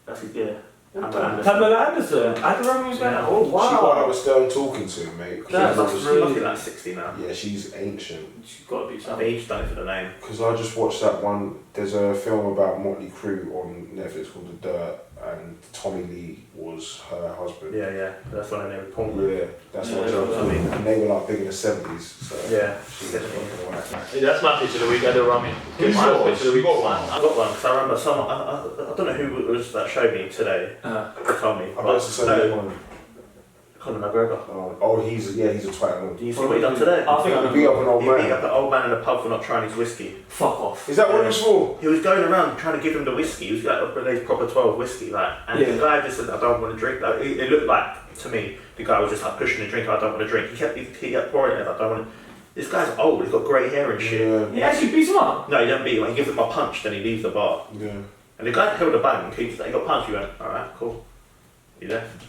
That's it, yeah. Pamela Anderson. Adorami was going, Yeah. oh She got wow. out of Stern talking to him, mate. That's She's roughly like 60 now. Yeah, she's ancient. She's got to be I something. think he's done it for the name. Because I just watched that one. There's a film about Motley Crue on Netflix called The Dirt, and Tommy Lee was her husband. Yeah. That's one of them porn. Yeah, that's what Yeah, I mean. And they were like big in the 70s. So Yeah. she's definitely one. Hey, that's my pitch of the week, Adorami. Who's My yours? pitch of the week. You got one? I got one because I remember someone. I don't know who it was that showed me today. Told me. I bet it's the same one. Conor McGregor. Oh, he's a twat. Do you see what he done today? I think I He beat up an old He beat man. up an old man in a pub for not trying his whiskey. Fuck off. Is that what it was for? He was going around trying to give him the whiskey. He was like those proper 12 whiskey, like, and Yeah. the guy just said, "I don't want to drink." Like, it looked like to me, the guy was just like pushing the drink. I don't want to drink. He kept pouring it. I don't want to. This guy's old. He's got grey hair and shit. Yeah. He actually beats him up. No, he don't beat him. He gives him a punch, then he leaves the bar. Yeah. And the guy held a bang. He got punched. He went, "All right, cool." He left.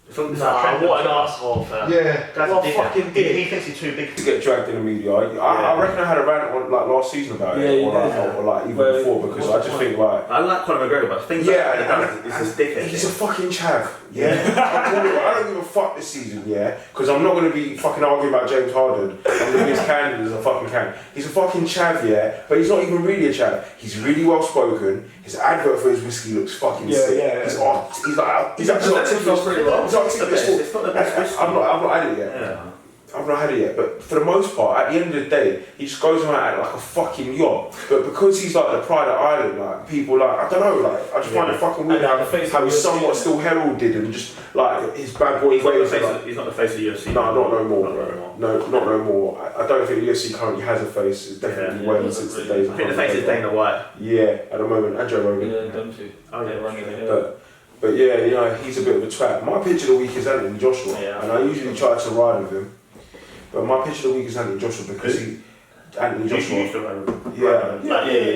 It's on this Nah, what an asshole, fam. Yeah. Guy's What a a dickhead. fucking dick. He thinks he's too big. To get dragged in the media. I reckon I had a rant on like last season about it, Yeah, or like even Well, before, because I what's just the think like. I like Conor McGregor, but things Yeah, like that he does is this dickhead. He's a thing. fucking chav. Yeah. I don't give a fuck this season, yeah? Because I'm not going to be fucking arguing about James Harden. I'm going to be as candid as a fucking can. He's a fucking chav, yeah? But he's not even really a chav. He's really well spoken. His advert for his whiskey looks fucking sick. He's actually himself pretty well. He's articulate. It's not the best whiskey. I've not had it yet. Yeah. I've not had it yet, but for the most part, at the end of the day, he just goes around acting like a fucking yacht. But because he's like the pride of Ireland, like people like, I don't know, like I just find it fucking weird And how, the face how of he's UFC, somewhat yeah. still heralded and just like his bad boy He's not the ways. face Like, of- he's not the face of UFC. no, not no more. Not no more. No, not no more. I don't think the UFC currently has a face. It's definitely Yeah. waned since the days. I think the face is Dana White. Yeah, at the moment, and Joe Rogan. Yeah, them two. Oh yeah, running it. But yeah, you know, he's a bit of a twat. My pitch of the week is Anthony Joshua, Yeah. and I usually try to ride with him. But my pitch of the week is Anthony Joshua because Anthony You Joshua. used to run. Yeah.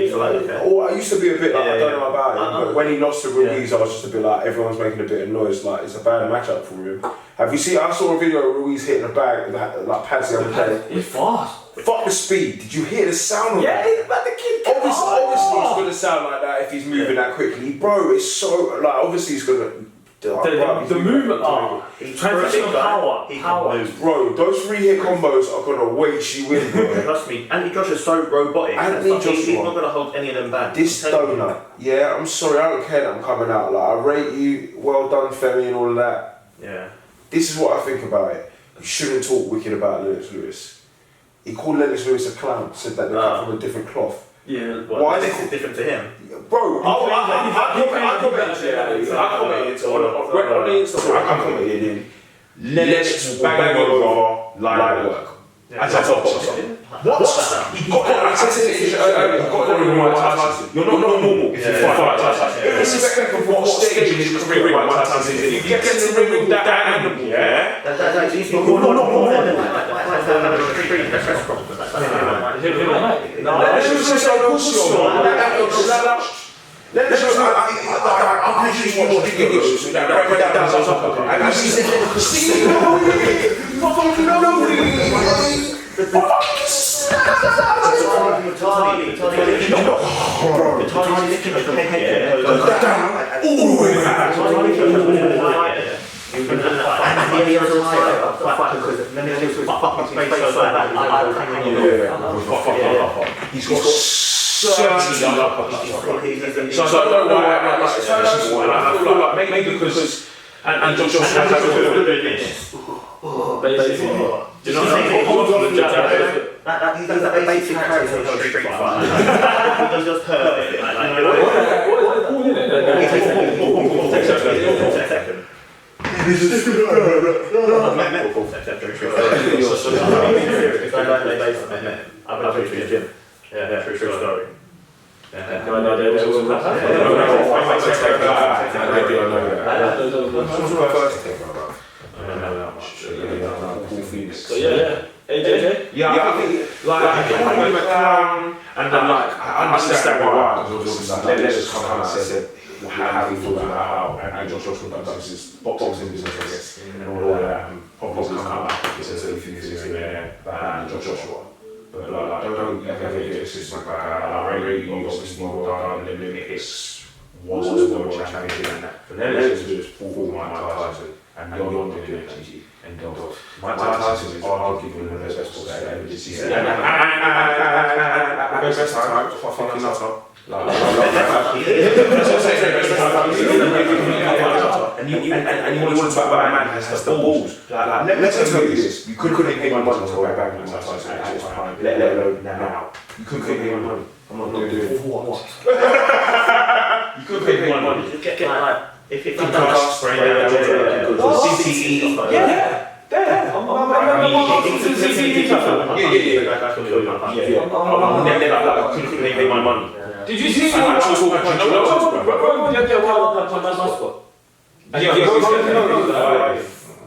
So like, okay. Oh, I used to be a bit like, I don't know about him, Uh-uh. but when he lost to Ruiz, I was just a bit like, everyone's making a bit of noise, like it's a bad matchup for him. Have you seen, I saw a video of Ruiz hitting a bag, like pads the other day. It's fast. Fuck the speed, did you hear the sound of Yeah, that? but the kid. Obviously it's gonna sound like that if he's moving that quickly. Bro, it's so, like, obviously it's gonna... The movement, He's transitional big guy. power, He can power. move. Bro, those 3-hit combos are gonna weight you in, bro. Trust me, Anthony Joshua's so robotic. Anthony He's Joshua. not gonna hold any of them back. This donut, yeah, I'm sorry, I don't care that I'm coming out. Like, I rate you, well done, Femi, and all of that. Yeah. This is what I think about it. You shouldn't talk wicked about Lennox Lewis. He called Lennox Lewis a clown, said that they come from a different cloth. Yeah. Why This is different to him. Bro, I commented on the Instagram, I commented in Lennox will bang over light work. As a boxer. What? You're not normal if you fight Tyson. Irrespective of what stage in his career Mike Tyson is in, if you get to the ring with that animal, yeah? You're not normal. Let's just say no pussy. Let's just I'm pretty sure you're digging issues with that. Break that down as a and she said, see, fucking nobody. He's got certainly so I don't know why I feel like maybe because and Josh has a good this. Basically. Do you know what I mean? Hold on, he's a basic character of Street Fighter. He's just perfect. innit? True story. So yeah, AJ? Yeah, I think like and then like I understand why. Let's just come out and said how he thought about how and Josh conducts his boxing business, I guess, and all that. Probably come out and say a few things here about Joshua. But like, don't ever get this is like I rate you obviously well done. The Olympics was the world champion and that. But then let's just fall Mike Tyson and you're not doing it, and Mike Tyson is arguably one of the best boxers I ever did see. And best time, fucking nutter. And you want to talk about a man who has the balls. Let's tell you this: you couldn't pay my money to go back with Mike Tyson at his prime, let alone now. You couldn't pay my money. I'm not doing it. What? You couldn't pay my money. Get like if you cast spray, CCE, yeah. There. I'm couldn't pay my money. Did you see an actual punch?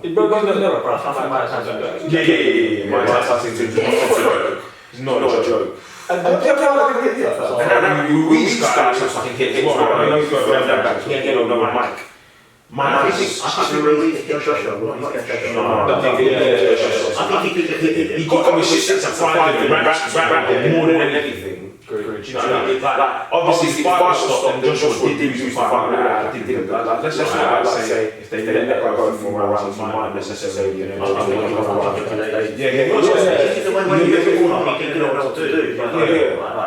It broke his nose. Yeah. Mike Tyson is not a joke. And we started to fucking hit him. I know he's got to that back. He ain't getting on Mike. I think release Joshua. I think he got on his shit to find him more than anything. Like, obviously, if I stopped, then Joshua did use the fight. Let's just not say if they let go for more rounds, he might necessarily. when you get it all, you don't know what to do. I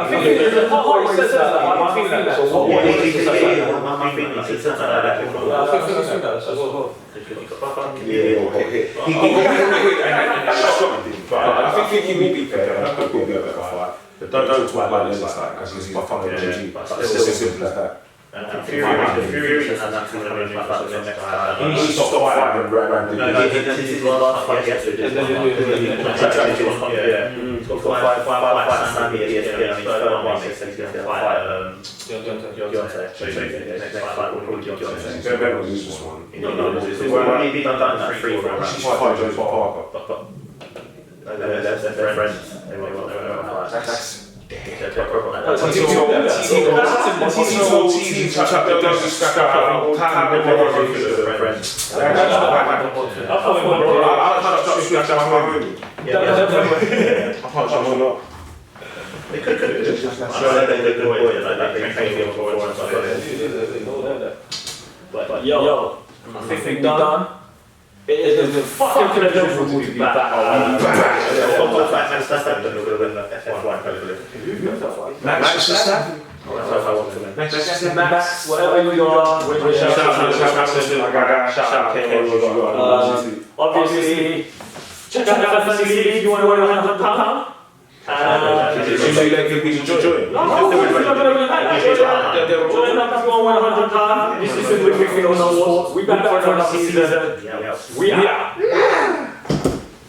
think there's a part where he says that. I think that's what he says that. I think he says that. I think he does as well. I think he will be fair. I think he'll be a better fight. But don't talk like this like because he's my fucking GG. It's as simple as that. And Fury and that's going to be like the next time. He stopped fighting and this is last fight yesterday. He's got five fights and he's going to fight Deontay. Next fight will probably Deontay. Better lose this one. Maybe done that 3-4 rounds. She's fight Jones Parker. They're friends. That's But yo, I think we're done. It is a fucking pleasure to be back. Max, whatever you are, obviously, check out the fantasy league if you want to win £100. This is the Sports. We back for another season. We are.